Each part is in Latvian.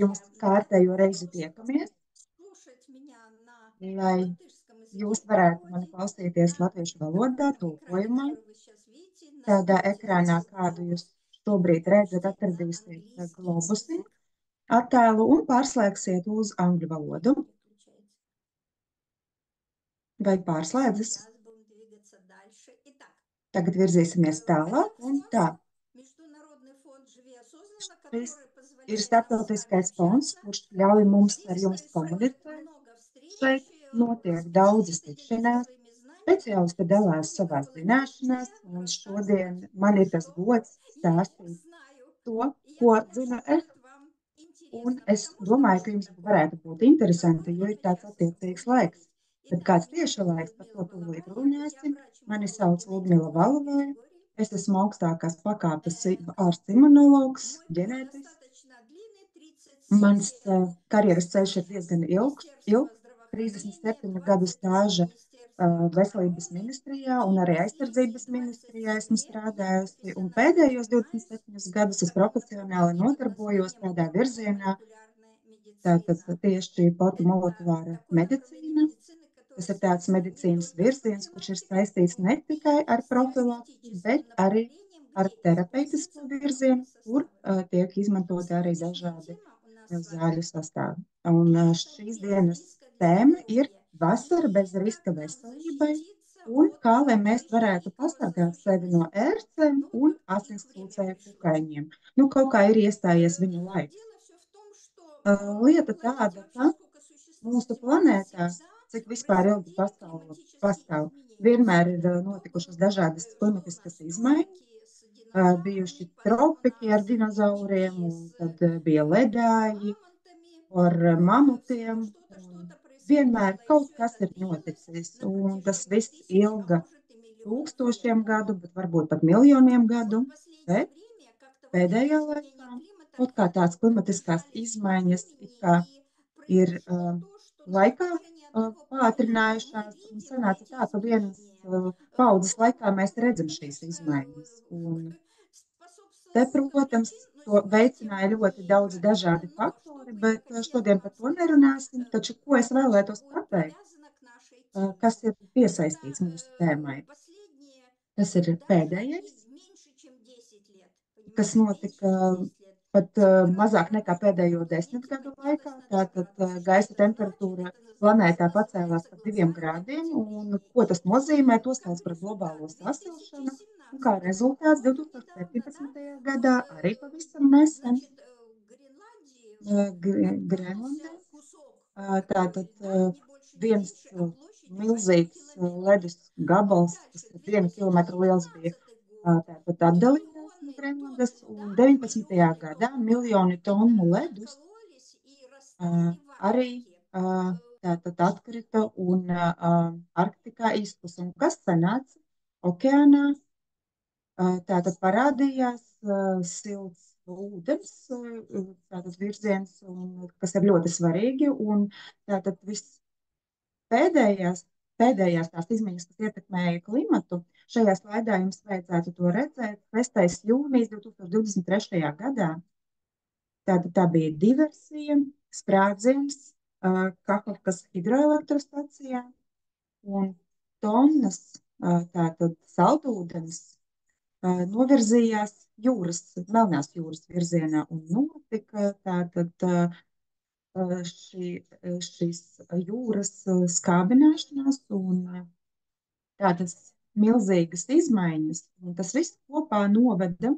Jums kārtējo reizi tiekamies, слушать меня на lai латышском языке jūs в varētu mani переводе. klausīties На latviešu valodā, этом экране, tulkojumā. который вы сейчас видите, Tādā нажмите ekrānā, значок kādu jūs глобус, šobrīd redzat, переключите на atradīsiet английский globusi язык. attēlu un pārslēgsiet uz angļu valodu. Переключается. Vai pārslēdzas? Сейчас будем двигаться дальше. Итак, Tagad virzīsimies tālāk. этот Un фонд, tā, Международный фонд «Живи осознанно», šis который ir позволяет нам с вами starptautiskais fonds, общаться. kurš ļauj mums ar Здесь jums происходит komunicēt. много встреч, Šeit notiek daudzas специалисты делятся tikšanās, своими знаниями. speciālisti dalās Сегодня savās такое zināšanās, счастье un šodien рассказывать man то, ir tas что gods я stāstīt знаю. to, И я ko думаю, zinu что es. будет вам Un интересно, es потому что domāju, ka время jums такое. varētu būt interesanti, Какое jo ir время tāds сейчас attiecīgs будем laiks. говорить? Bet Итак, kāds меня tieši зовут laiks, par Людмила to tūlīt Балова, я runāsim. врач-иммунолог Mani sauc Ludmila генетик второй Valovai. категории. Es esmu augstākās pakāpes ārsts imunologs, Мой путь ģenētists. достаточно длинный, 37 Mans лет karjeras ceļš ir история diezgan ilgs, Министерства здравоохранения, 37 gadu 27 stāža Министерства veselības обороны ministrijā un и arī последние aizsardzības ministrijā 27 esmu лет я strādājusi. Un профессионально pēdējos занимаюсь 27 gadus es таким profesionāli направлением под nodarbojos названием tādā virzienā, ортомолекулярная tātad медицина. tieši Это fotomolekулāra такое направление medicīna. медицины, Tas которое ir tāds связано не medicīnas только с virziens, kurš ir профилактикой, saistīts но ne tikai и ar с profilaksi, bet терапевтическим arī направлением, ar где terapeitisku используются virzienu, природные kur составы. tiek izmantoti arī Сегодняшняя dažādi тема у нас с вами zāļu sastāvi. Un это šīs без dienas риска для tēma ir здоровья vasara bez и как riska нам veselībai защититься un от kā lai mēs varētu кишечниково pasargāt sevi no сосудистой системы. ērcēm Ну вот un как-то их время asinscūcēju пришло. kukaiņiem. Nu, kaut kā ir iestājies viņu laiks. Дело все в том, что Lieta на планете tāda, вообще ka сколько существует mūsu Земля, planētā, всегда cik vispār ilgi происходили pasaule климатические pastāv, изменения. vienmēr ir Всегда. То notikušas был, dažādas что у klimatiskas нас izmaiņas, тропики с динозаврами, bijuši потом у tropiki ar нас dinozauriem, ледники un с tad bija ledāji мамонтами. ar Вот, всегда mamutiem, un что-то vienmēr происходило. И kaut все kas это ir длилось noticis, на un tas протяжении viss тысяч, а ilga может и миллионов лет. tūkstošiem gadu, bet varbūt pat miljoniem Вот gadu, в последнее bet время как-то вот эти pēdējā изменения laikā климата kaut kā tāds klimatiskās задержались во izmaiņas it времени, kā и ir произошло то, что на laikā протяжении одного поколения мы pātrinājušās, un видим sanāca эти tā, ka vienas изменения. paudzes Ну, laikā mēs redzam šīs конечно, izmaiņas. Un te, способствовало много protams, причин, но to сегодня тема veicināja ļoti не daudz про это. dažādi Но что faktori, бы я bet хотела šodien вам par to сказать, nerunāsim. Taču, ko es что vēlētos будет pateikt, привязано к нашей теме. kas ir Это piesaistīts mūsu tēmai. последние Tas ir даже pēdējais, меньше, чем 10 лет. kas Понимаете, меньше, notika чем 10 лет. pat mazāk Температура nekā на pēdējo планете 10 gadu laikā. поднялась на 2 Tātad градуса. Что gaisa это значит? temperatūra Это planētā pacēlās называется par 2 grādiem. глобальное Un потепление. ko tas nozīmē? To Как sauc par результат, globālo в sasilšanu. Un kā 2017 rezultāts году недавно, да, 2017. вот, gadā arī pavisam nesen значит, в Гренландии Grenlandē. откололся кусок Tātad льда, не больше, не viens меньше, а площадью один milzīgs километр. ledus Вот gabals, kas дальше, ir 1 kilometru liels, bija 2019 год, tātad atdalījies no миллионы тонн Grenlandes, льда, un 19. миллионы gadā тонн льда miljoni tonu ledus откололись и растаяли в arī Арктике. tātad atkrita un Arktikā izkusa. Un kas sanāca? Okeānā tātad parādījās silts ūdens, tātad virziens, un, kas ir ļoti svarīgi. Un tātad viss pēdējās tās izmaiņas, kas ietekmēja klimatu, šajā slaidā jums vajadzētu to redzēt. 6. jūnijas 2023. gadā. Tātad tā bija diversija, sprādziens Kahovkas hidroelektrostacijā un tonnas tātad saltūdens novirzījās Melnās jūras virzienā un notika tātad šīs jūras skābināšanās un tādas milzīgas izmaiņas. Un tas viss kopā noveda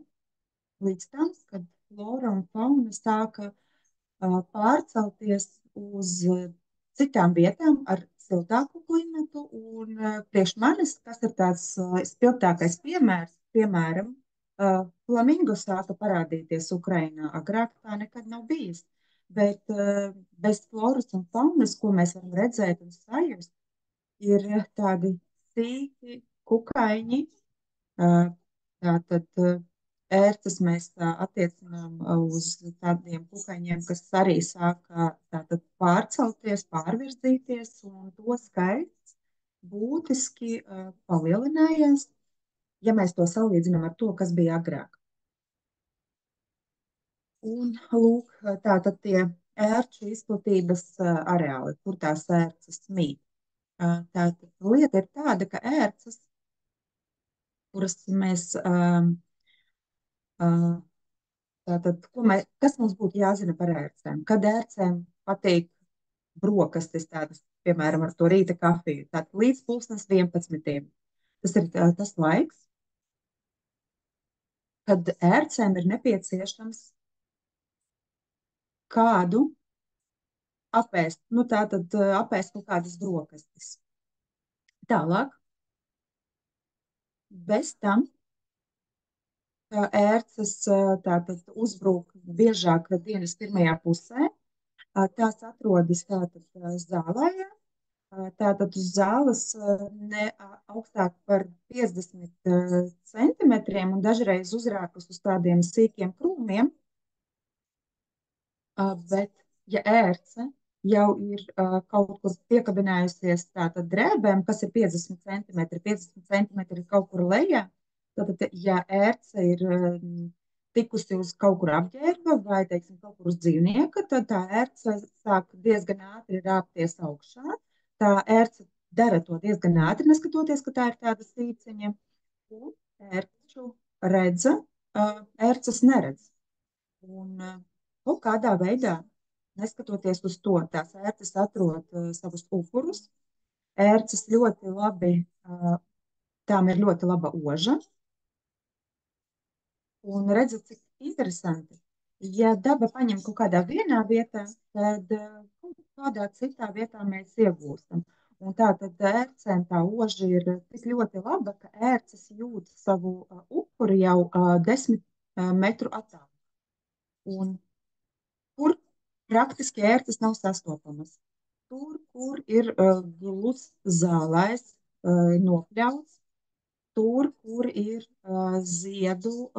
līdz tam, kad flora un fauna sāka pārcelties uz citām vietām ar siltāku klimatu. Un priekš manis, kas ir tāds spilgtākais piemērs, piemēram, flamingo sāka parādīties Ukrainā. Agrāk tā nekad nav bijis. Bet bez floras un faunas, ko mēs varam redzēt un sajust, ir tādi sīki kukaiņi. Tātad ērces mēs attiecinām uz tādiem kukaiņiem, kas arī sāka tātad pārcelties, pārvirzīties, un to skaits būtiski palielinājās, ja mēs to salīdzinām ar to, kas bija agrāk. Un lūk, tātad tie ērču izplatības areāli, kur tās ērces mīt. Tātad lieta ir tāda, ka ērces, kuras mēs, tātad, kas mums būtu jāzina par ērcēm? Kad ērcēm patīk brokastis tādas, piemēram, ar to rīta kafiju, tātad līdz pulkstens 11. Tas ir tas laiks, kad ērcēm ir nepieciešams kādu apēst, nu tātad apēst kaut kādas brokastis. Tālāk, bez tam ērces tātad uzbrūk biežāk dienas pirmajā pusē. Tās atrodas tātad zālē. Tātad uz zāles ne augstāk par 50 centimetriem un dažreiz uzrākas uz tādiem sīkiem krūmiem. Bet, ja ērce jau ir kaut kur piekabinājusies tātad drēbēm, kas ir 50 centimetri, 50 centimetri kaut kur lejā, tad, ja ērce ir tikusi uz kaut kur apģērba vai, teiksim, kaut kur uz dzīvnieka, tad tā ērce sāk diezgan ātri rāpties augšā. Tā ērce dara to diezgan ātri, neskatoties, ka tā ir tāda sīciņa. Un ērču redza, ērces neredz. Un kaut kādā veidā, neskatoties uz to, tās ērces atrod savus upurus. Ērces ļoti labi, tām ir ļoti laba oža. Un redzat, cik interesanti. Ja daba paņem kaut kādā vienā vietā, tad kaut kādā citā vietā mēs iegūstam. Un tā tad ērcēm tā oža ir tik ļoti laba, ka ērces jūt savu upuri jau 10 metru attālumā. Un kur praktiski ērces nav sastopamas. Tur, kur ir gluds zālais nopļauts, tur, kur ir ziedu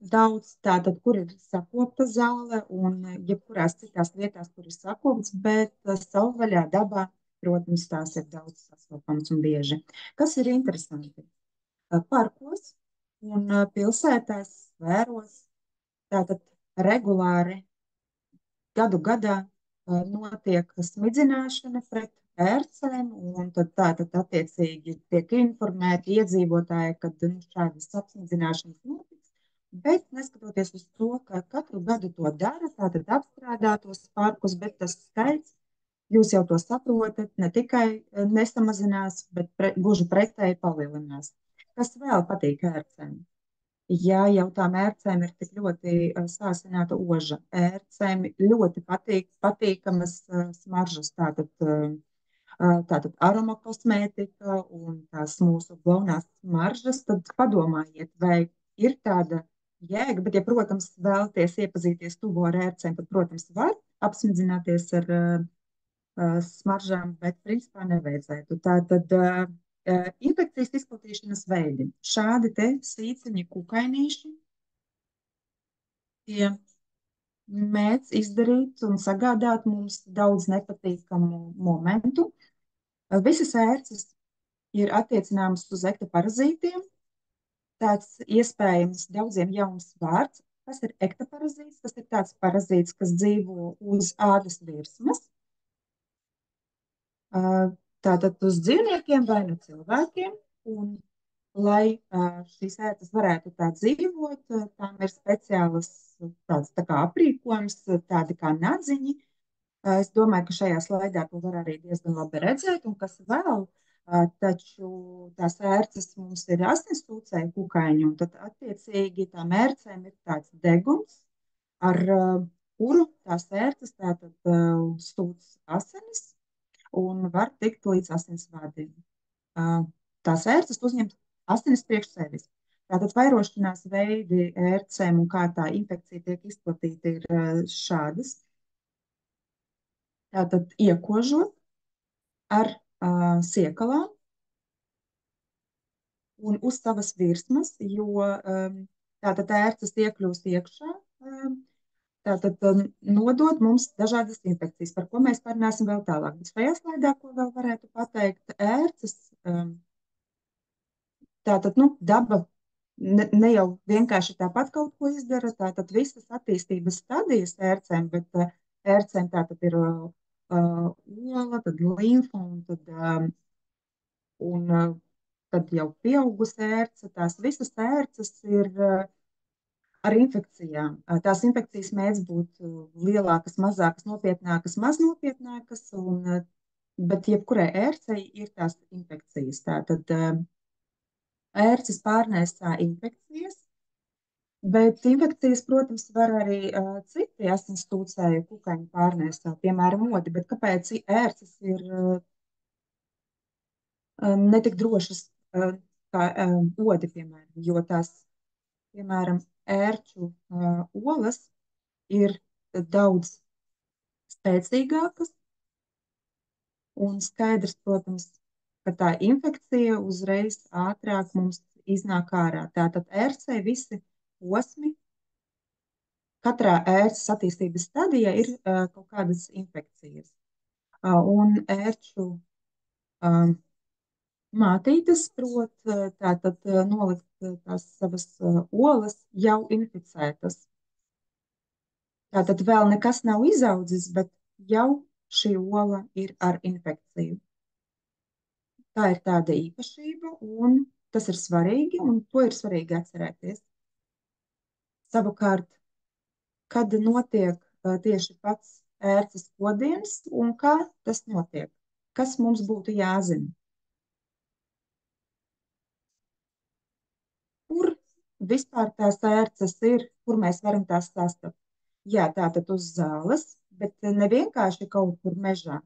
daudz, tātad, kur ir sakopta zāle un jebkurās citās vietās, kur ir sakopts, bet savvaļā dabā, protams, tās ir daudz sastopamas un bieži. Kas ir interesanti? Parkos un pilsētās, svēros, tātad regulāri gadu gadā notiek smidzināšana pret ērcēm, un tad tātad attiecīgi tiek informēti iedzīvotāji, ka šādas apsmidzināšanas notiks. Bet neskatoties uz to, ka katru gadu to dara, tātad apstrādā tos parkus, bet tas skaits, jūs jau to saprotat, ne tikai nesamazinās, bet gluži pretēji palielinās. Kas vēl patīk ērcēm? Ja jau tām ērcēm ir tik ļoti sāsināta oža, ērcēm ļoti patīkamas smaržas, tātad aromakosmētika un tās mūsu galvenās smaržas, tad padomājiet, vai ir tāda jēga, bet, ja, protams, vēlaties iepazīties tuvu ar ērcēm, tad, protams, var apsmidzināties ar smaržām, bet, principā, nevajadzētu. Tātad infekcijas izplatīšanas veidi. Šādi te sīciņi kukainīši, tie mēdz izdarīt un sagādāt mums daudz nepatīkamu momentu. Visas ērces ir attiecināmas uz ektoparazītiem. Tāds iespējams daudziem jauns vārds. Kas ir ektoparazīts? Tas ir tāds parazīts, kas dzīvo uz ādas virsmas. Tātad uz dzīvniekiem vai no cilvēkiem. Un, lai šīs ērces varētu tā dzīvot, tām ir speciālas tāds tā kā aprīkojums, tādi kā nadziņi. Es domāju, ka šajā slaidā to var arī diezgan labi redzēt. Un kas vēl, taču tās ērces mums ir asinsūcēji kukaiņi, un tad attiecīgi tām ērcēm ir tāds deguns, ar kuru tās ērces tātad sūc asinis un var tikt līdz asinsvadiem. Tās ērces uzņem asinis priekš sevis. Tātad vairošanās veidi ērcēm un kā tā infekcija tiek izplatīta ir šādas. Tātad iekožot ar siekalām un uz savas virsmas, jo tātad ērces iekļūst iekšā, tātad nodod mums dažādas infekcijas, par ko mēs parunāsim vēl tālāk. Bet šajā slaidā, ko vēl varētu pateikt, ērces, tātad, daba ne jau vienkārši tāpat kaut ko izdara, tātad visas attīstības stadijas ērcēm, bet ērcēm tātad ir ola, tad limfa un tad jau pieaugusi ērce. Tās visas ērces ir ar infekcijām. Tās infekcijas mēdz būt lielākas, mazākas, nopietnākas, maz nopietnākas, bet jebkurai ērcei ir tās infekcijas. Tātad ērces pārnēsā infekcijas, bet infekcijas, protams, var arī citi asins tūcēju kukaiņu pārnēsā, piemēram, odi. Bet kāpēc ērces ir netik drošas kā odi, piemēram? Jo tās, piemēram, ērču olas ir daudz spēcīgākas un skaidrs, protams, ka tā infekcija uzreiz ātrāk mums iznāk ārā. Tātad ērcei visi posmi, katrā ērces attīstības stadijā ir kaut kādas infekcijas. Un ērču mātītes prot tātad nolikt tās savas olas jau inficētas. Tātad vēl nekas nav izaudzis, bet jau šī ola ir ar infekciju. Tā ir tāda īpašība, un tas ir svarīgi, un to ir svarīgi atcerēties. Savukārt, kad notiek tieši pats ērces kodiens un kā tas notiek, kas mums būtu jāzina? Kur vispār tās ērces ir, kur mēs varam tās sastapt? Jā, tātad uz zāles, bet ne vienkārši kaut kur mežā,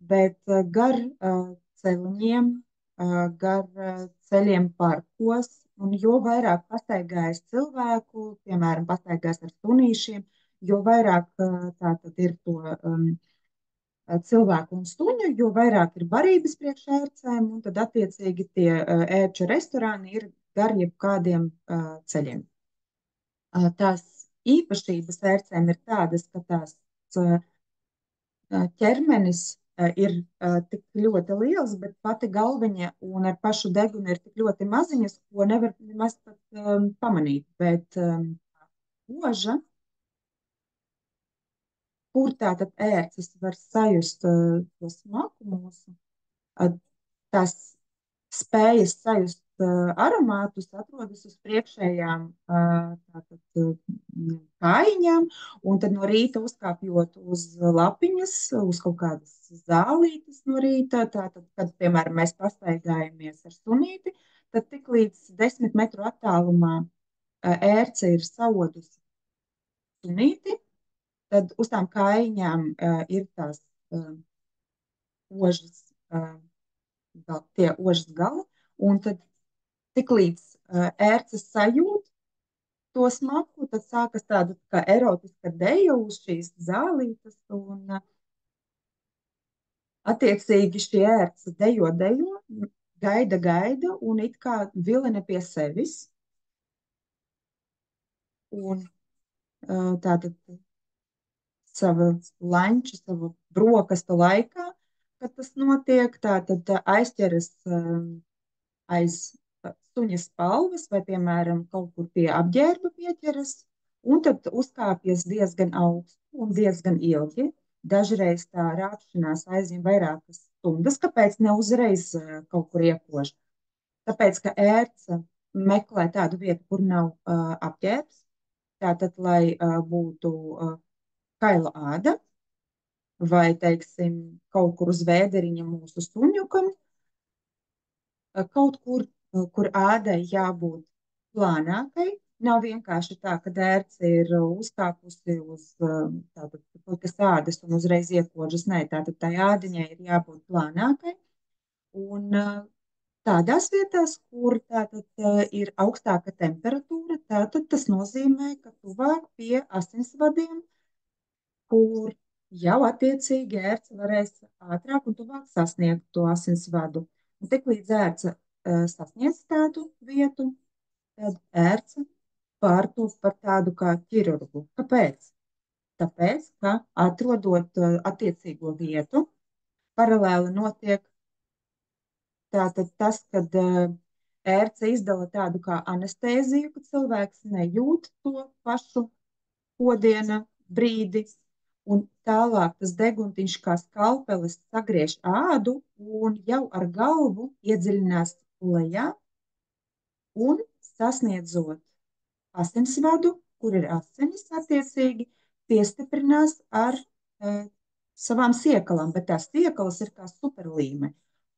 bet gar ceļiem, gar ceļiem parkos. Un jo vairāk pastaigājas cilvēku, piemēram, pastaigājas ar sunīšiem, jo vairāk tātad ir to cilvēku un suņu, jo vairāk ir barības priekš ērcēm, un tad attiecīgi tie ērču restorāni ir gar jebkādiem ceļiem. Tās īpašības ērcēm ir tādas, ka tās ķermenis ir tik ļoti liels, bet pati galviņa un ar pašu degunu ir tik ļoti maziņas, ko nevar nemaz pat pamanīt. Bet oža, kur tātad ērces var sajust to smaku mūsu, tās spējas sajust aromātus atrodas uz priekšējām kājiņām, un tad no rīta uzkāpjot uz lapiņas, uz kaut kādas zālītes no rīta, tātad, kad, piemēram, mēs pastaigājamies ar sunīti, tad tik līdz 10 metru attālumā ērce ir saodusi sunīti, tad uz tām kājiņām ir tās ožas, tie ožas gali, un tad tik līdz ērces sajūt to smaku, tad sākas tāda kā erotiska deja uz šīs zālītes, un attiecīgi šī ērce dejo, gaida, gaida, un it kā vilina pie sevis, un tātad sava lanča, savu brokastu laikā, kad tas notiek, tātad aizķeras aiz suņa spalvas vai, piemēram, kaut kur pie apģērba pieķeras, un tad uzkāpjas diezgan augstu un diezgan ilgi. Dažreiz tā rāpšanās aizņem vairākas stundas, kāpēc ne uzreiz kaut kur iekož. Tāpēc, ka ērce meklē tādu vietu, kur nav apģērbs, tātad, lai būtu kaila āda, vai, teiksim, kaut kur uz vēderiņa mūsu suņukam, kaut kur, kur ādai jābūt plānākai. Nav vienkārši tā, ka ērce ir uzkāpusi uz tātad puķas ādas un uzreiz iekožas. Nē, tātad tai ādiņai ir jābūt plānākai. Un tādās vietās, kur tātad ir augstāka temperatūra, tātad tas nozīmē, ka tuvāk pie asinsvadiem, kur jau attiecīgi ērce varēs ātrāk un tuvāk sasniegt to asinsvadu. Un tik līdz ērce sasniedz tādu vietu, tad ērce pārtop par tādu kā ķirurgu. Kāpēc? Tāpēc, ka atrodot attiecīgo vietu, paralēli notiek tātad tas, kad ērce izdala tādu kā anestēziju, ka cilvēks nejūt to pašu kodiena brīdi, un tālāk tas deguntiņš kā skalpelis sagriež ādu un jau ar galvu iedziļinās lejā un sasniedzot asinsvadu, kur ir asinis attiecīgi, piestiprinās ar savām siekalām, bet tās siekalas ir kā superlīme.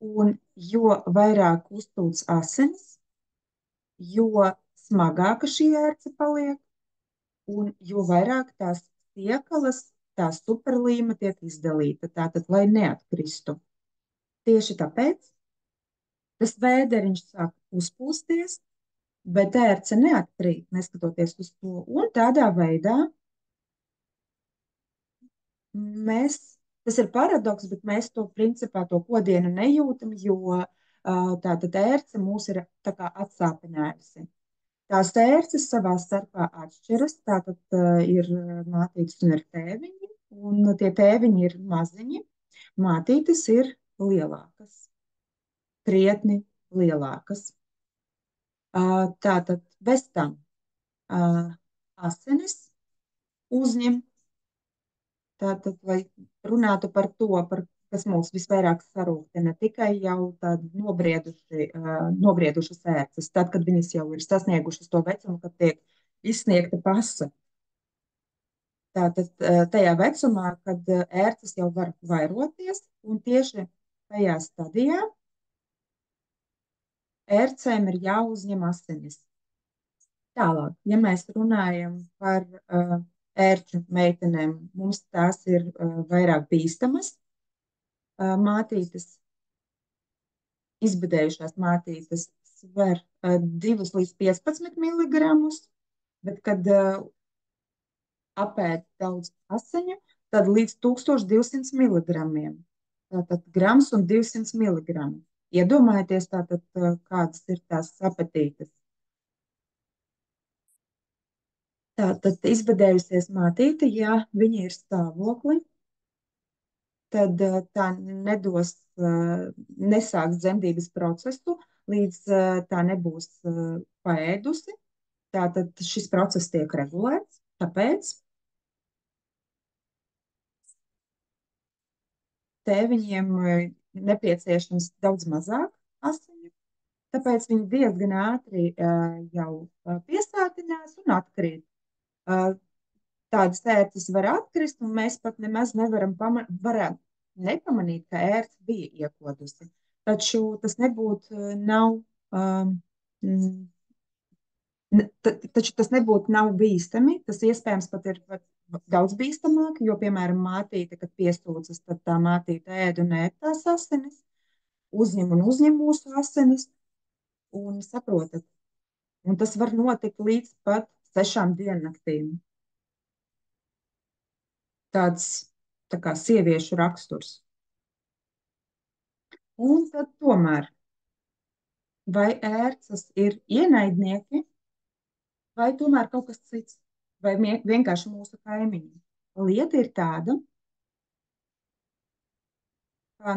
Un jo vairāk uztūts asinis, jo smagāka šī ērce paliek, un jo vairāk tās siekalas, tā superlīme tiek izdalīta, tātad, lai neatkristu. Tieši tāpēc tas vēderiņš sāk uzpūsties, bet ērce neatkrīt, neskatoties uz to. Un tādā veidā mēs, tas ir paradoks, bet mēs to principā to kodienu nejūtam, jo tātad ērce mūs ir tā kā atsāpinājusi. Tās ērces savā starpā atšķiras, tātad ir mātītes un ir tēviņi, un tie tēviņi ir maziņi, mātītes ir lielākas, krietni lielākas. Tātad bez tam asinis uzņem, tātad, lai runātu par to, kas mūs visvairāk sarūktina, ne tikai jau tādi nobriedušas ērces, tad, kad viņas jau ir sasniegušas to vecumu, kad tiek izsniegta pasa. Tātad tajā vecumā, kad ērces jau var vairoties, un tieši tajā stadijā ērcēm ir jāuzņem asinis. Tālāk, ja mēs runājam par ērču meitenēm, mums tās ir vairāk bīstamas. Mātītes, izbadējušās mātītes sver 2 līdz 15 miligramus, bet kad apēd daudz asiņu, tad līdz 1200 miligramiem. Tātad grams un 200 miligrami. Iedomājieties tātad, kādas ir tās apetītes. Tātad izbadējusies mātīte, ja viņa ir stāvoklī, tad tā nesāks dzemdības procesu, līdz tā nebūs paēdusi. Tātad šis process tiek regulēts, tāpēc tēviņiem nepieciešams daudz mazāk asiņu, tāpēc viņi diezgan ātri jau piesātinās un atkrīt. Tādas ērces var atkrist, un mēs pat nemaz nevaram nepamanīt, ka ērce bija iekodusi. Taču tas nebūtu nav bīstami, tas iespējams pat ir daudz bīstamāk, jo, piemēram, mātīte, kad piesūcas, tad tā mātīte ēd un ēd tās asinis, uzņem mūsu asinis, un saprotat, un tas var notikt līdz pat 6 diennaktīm. Tāds tā kā sieviešu raksturs. Un tad tomēr, vai ērces ir ienaidnieki, vai tomēr kaut kas cits, vai vienkārši mūsu kaimiņi? Lieta ir tāda, ka,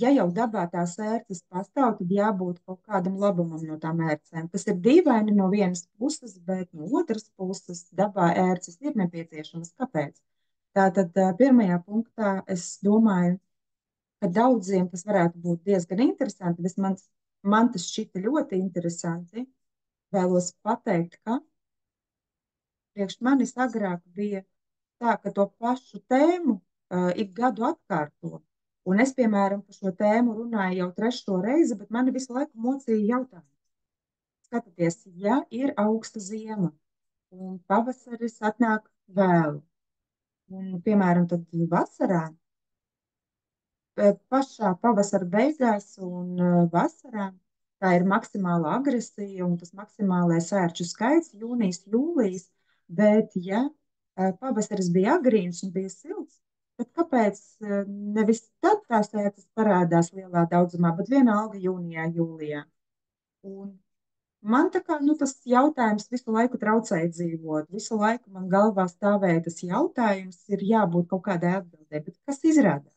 ja jau dabā tās ērces pastāv, tad jābūt kaut kādam labumam no tām ērcēm. Tas ir dīvaini no vienas puses, bet no otras puses dabā ērces ir nepieciešamas. Kāpēc? Tātad pirmajā punktā es domāju, ka daudziem tas varētu būt diezgan interesanti. Vismaz man tas šķita ļoti interesanti. Vēlos pateikt, ka priekš manis agrāk bija tā, ka to pašu tēmu ik gadu atkārto. Un es, piemēram, par šo tēmu runāju jau 3. reizi, bet mani visu laiku mocīja jautājums. Skatieties, ja ir augsta ziema un pavasaris atnāk vēlu, un, piemēram, tad vasarā, pašā pavasara beigās un vasarā, tā ir maksimāla agresija un tas maksimālais ērču skaits jūnijas, jūlijas, bet ja pavasaris bija agrīns un bija silts, tad kāpēc nevis tad tās ērces parādās lielā daudzumā, bet vienalga jūnijā, jūlijā? Un man tā kā tas jautājums visu laiku traucēja dzīvot. Visu laiku man galvā stāvēja tas jautājums, ir jābūt kaut kādai atbildē, bet kas izrādās?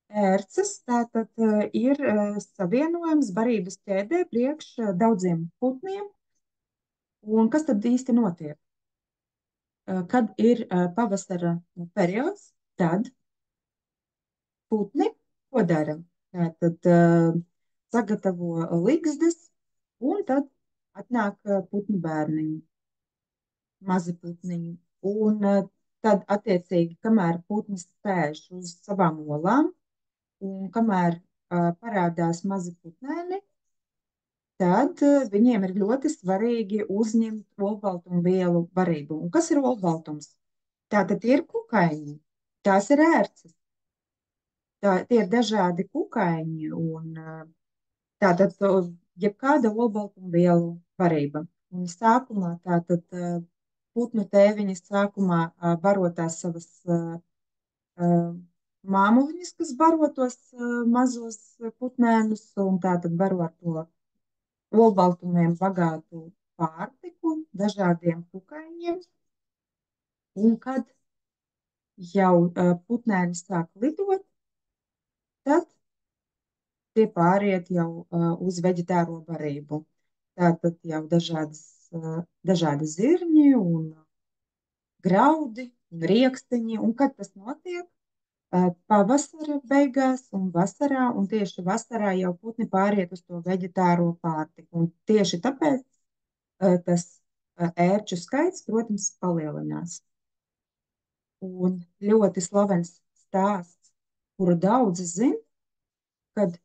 ērces tātad ir savienojums barības ķēdē priekš daudziem putniem. Un kas tad īsti notiek? Kad ir pavasara periods, tad putni ko dara? Tātad sagatavo ligzdas, un tad atnāk putnu bērniņi, mazi putniņi. Un tad, attiecīgi, kamēr putni sēž uz savām olām, un kamēr parādās mazi putnēni, tad viņiem ir ļoti svarīgi uzņemt olbaltumvielu barību. Un kas ir olbaltums? Tātad tie ir kukaiņi, tās ir ērces, tie ir dažādi kukaiņi, un tātad jebkāda olbaltumvielu barība. Un sākumā tātad putnu tēviņas sākumā baro tās savas māmuļņas, kas baro tos mazos putnēnus, un tātad baro ar to olbaltumiem bagātu pārtiku, dažādiem kukaiņiem. Un kad jau putnēni sāk lidot, tad tie pāriet jau uz veģetāro barību. Tātad jau dažādi zirņi un graudi un rieksteņi. Un kad tas notiek? Pavasara beigās un vasarā, un tieši vasarā jau putni pāriet uz to veģetāro pārtiku. Un tieši tāpēc tas ērču skaits, protams, palielinās. Un ļoti slavens stāsts, kuru daudzi zina, kad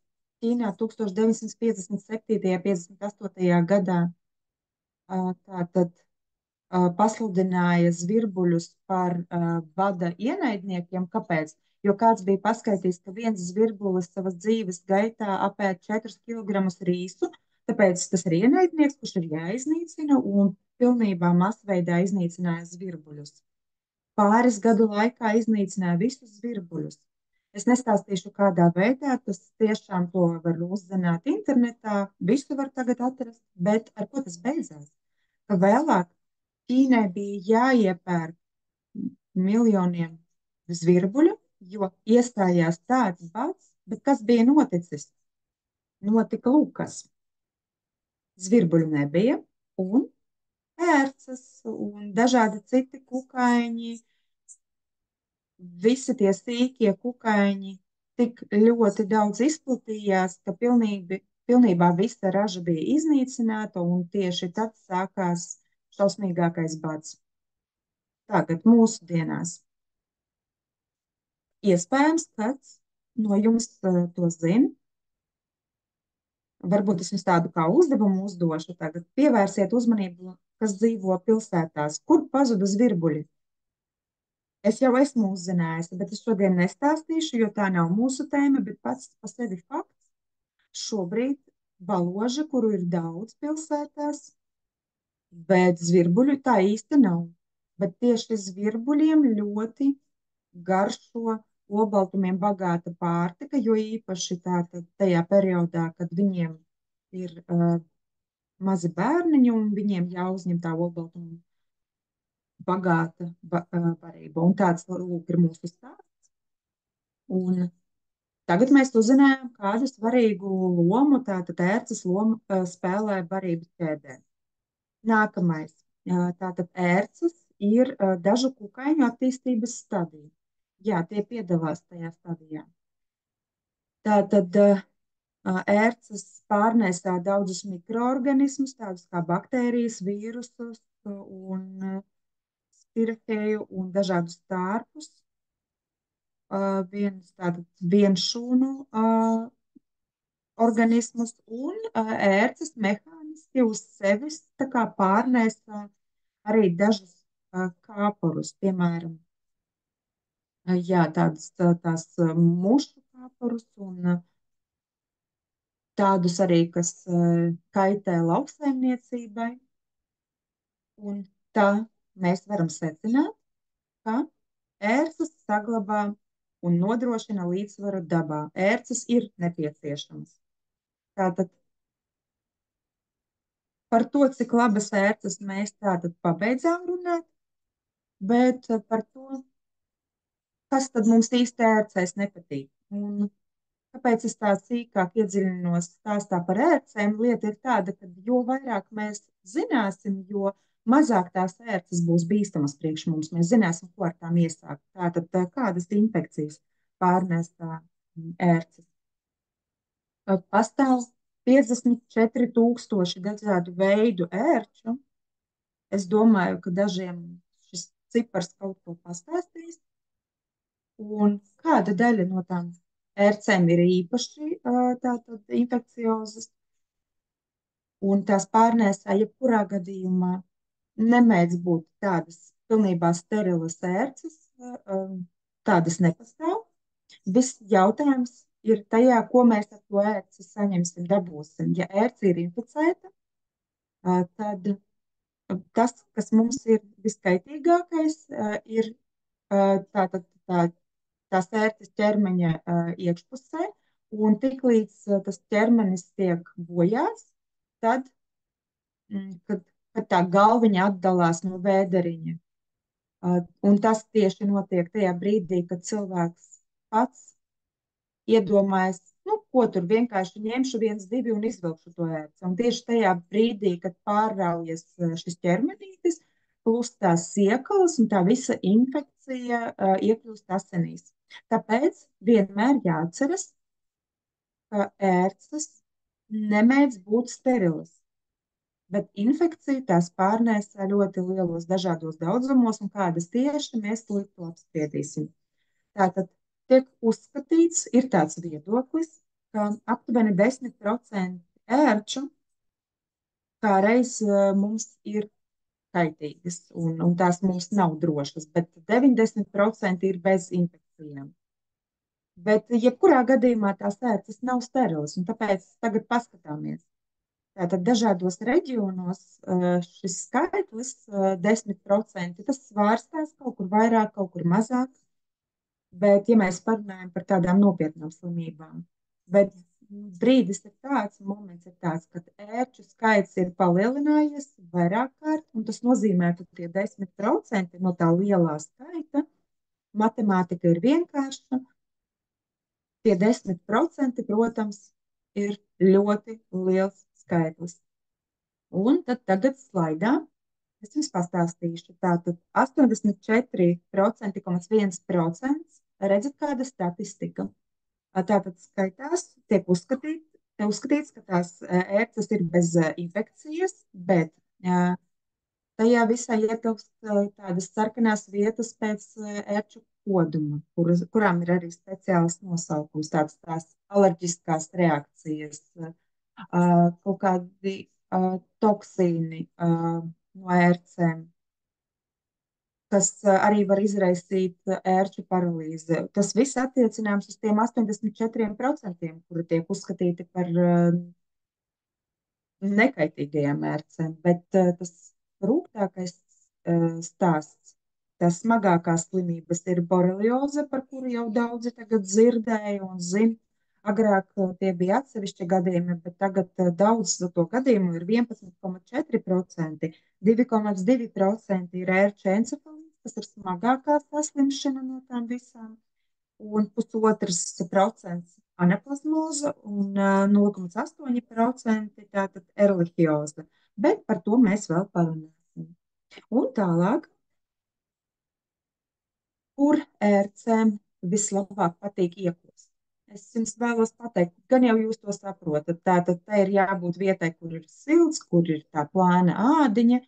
Ķīnā 1957. un 58. gadā tātad pasludināja zvirbuļus par bada ienaidniekiem. Kāpēc? Jo kāds bija paskaidrojis, ka viens zvirbulis savas dzīves gaitā apēd 4 kg rīsu, tāpēc tas ir ienaidnieks, kurš ir jāiznīcina, un pilnībā masveidā iznīcināja zvirbuļus. Pāris gadu laikā iznīcināja visus zvirbuļus. Es nestāstīšu, kādā veidā, tas tiešām to var uzzināt internetā, visu var tagad atrast, bet ar ko tas beidzās? Ka vēlāk Ķīnai bija jāiepērk miljoniem zvirbuļu, jo iestājās tāds bads, bet kas bija noticis? Notika lūkas. Zvirbuļu nebija, un ērces un dažādi citi kukaiņi, visi tie sīkie kukaiņi tik ļoti daudz izplatījās, ka pilnībā visa raža bija iznīcināta, un tieši tad sākās šausmīgākais bads. Tagad mūsdienās. Iespējams, kāds no jums to zina. Varbūt es jums tādu kā uzdevumu uzdošu. Tagad pievērsiet uzmanību, kas dzīvo pilsētās. Kur pazuda zvirbuļi? Es jau esmu uzzinājusi, bet es šodien nestāstīšu, jo tā nav mūsu tēma, bet pats par sevi fakts. Šobrīd baloža, kuru ir daudz pilsētās, bet zvirbuļu tā īsti nav. Bet tieši zvirbuļiem ļoti garšo olbaltumiem bagāta pārtika, jo īpaši tātad tajā periodā, kad viņiem ir mazi bērniņi un viņiem jāuzņem tā olbaltuma bagāta barība. Un tāds, lūk, ir mūsu stāsts. Un tagad mēs uzzinājām, kādu svarīgu lomu tātad ērces lomu spēlē barības ķēdē. Nākamais. Tātad ērces ir dažu kukaiņu attīstības stadija. Jā, tie piedalās tajā stadijā. Tātad ērces pārnēsā daudzus mikroorganismus, tādus kā baktērijas, vīrusus un spirahēju un dažādus tārpus. Vienšūnu organismus un ērces mehāniski uz sevis tā kā pārnēsā arī dažus kāpurus, piemēram, tās mušu kāpurus un tādus arī, kas kaitē lauksaimniecībai. Un tā mēs varam secināt, ka ērces saglabā un nodrošina līdzsvaru dabā. Ērces ir nepieciešamas. Tātad par to, cik labas ērces mēs tātad pabeidzām runāt, bet par to, kas tad mums īsti ērcēs nepatīk. Un kāpēc es tā sīkāk iedziļinos stāstā par ērcēm? Lieta ir tāda, ka jo vairāk mēs zināsim, jo mazāk tās ērces būs bīstamas priekš mums. Mēs zināsim, ko ar tām iesākt. Tātad, kādas infekcijas pārnēstā ērces. Pastāv 54,000 dažādu veidu ērču. Es domāju, ka dažiem šis cipars kaut ko pastāstīs. Un kāda daļa no tām ērcēm ir īpaši tātad infekciozas, un tās pārnēsā jebkurā gadījumā nemēdz būt tādas pilnībā sterilas ērces, tādas nepastāv. Viss jautājums ir tajā, ko mēs ar to ērci saņemsim, dabūsim. Ja ērce ir inficēta, tad tas, kas mums ir viskaitīgākais, ir tātad tās ērces ķermeņa iekšpusē, un tiklīdz tas ķermenis tiek bojāts, tad, kad tā galviņa atdalās no vēderiņa. Un tas tieši notiek tajā brīdī, kad cilvēks pats iedomājas, nu, ko tur vienkārši ņemšu viens, divi un izvilkšu to ērci. Un tieši tajā brīdī, kad pārraujas šis ķermenītis, plus tās siekalas un tā visa infekcija iekļūst asinīs. Tāpēc vienmēr jāatceras, ka ērces nemēdz būt sterilas, bet infekcija tās pārnēsā ļoti lielos dažādos daudzumos, un kādas tieši mēs to apspriedīsim. Tātad tiek uzskatīts, ir tāds viedoklis, ka aptuveni 10% ērču kā reiz mums ir kaitīgas, un tās mums nav drošas, bet 90% ir bez infekcijām. Bet jebkurā gadījumā tās ērces nav sterilas, un tāpēc tagad paskatāmies. Tātad dažādos reģionos šis skaitlis 10%, tas svārstās kaut kur vairāk, kaut kur mazāk. Bet, ja mēs parunājam par tādām nopietnām slimībām, bet brīdis ir tāds, moments ir tāds, ka ērču skaits ir palielinājies vairāk kārt, un tas nozīmē, ka tie 10% no tā lielā skaita, matemātika ir vienkārša, tie 10%, protams, ir ļoti liels skaitlis. Un tad tagad slaidā es jums pastāstīšu. Tātad 84,1%. Redzat, kāda statistika. Tātad skaitās, tiek uzskatīts, ka tās ērces ir bez infekcijas, bet tajā visā ietilpst tādas sarkanās vietas pēc ērču koduma, kurām ir arī speciāls nosaukums, tādas tās alerģiskās reakcijas, kaut kādi toksīni no ērcēm, kas arī var izraisīt ērču paralīzi. Tas viss attiecināms uz tiem 84%, kuri tiek uzskatīti par nekaitīgajām ērcēm, bet tas rūgtākais stāsts, tās smagākās slimības ir borelioze, par kuru jau daudzi tagad dzirdēja un zina. Agrāk tie bija atsevišķi gadījumi, bet tagad daudz to gadījumu ir 11,4%, 2,2% ir ērču encefalīts, tas ir smagākā saslimšana no tām visām, un 0,5% anaplazmoza un 0,8% tātad erliķioze. Bet par to mēs vēl parunāsim. Un tālāk, kur ērcēm vislabāk patīk iekost. Es jums vēlos pateikt, gan jau jūs to saprotat. Tātad tā ir jābūt vietai, kur ir silts, kur ir tā plāna ādiņa,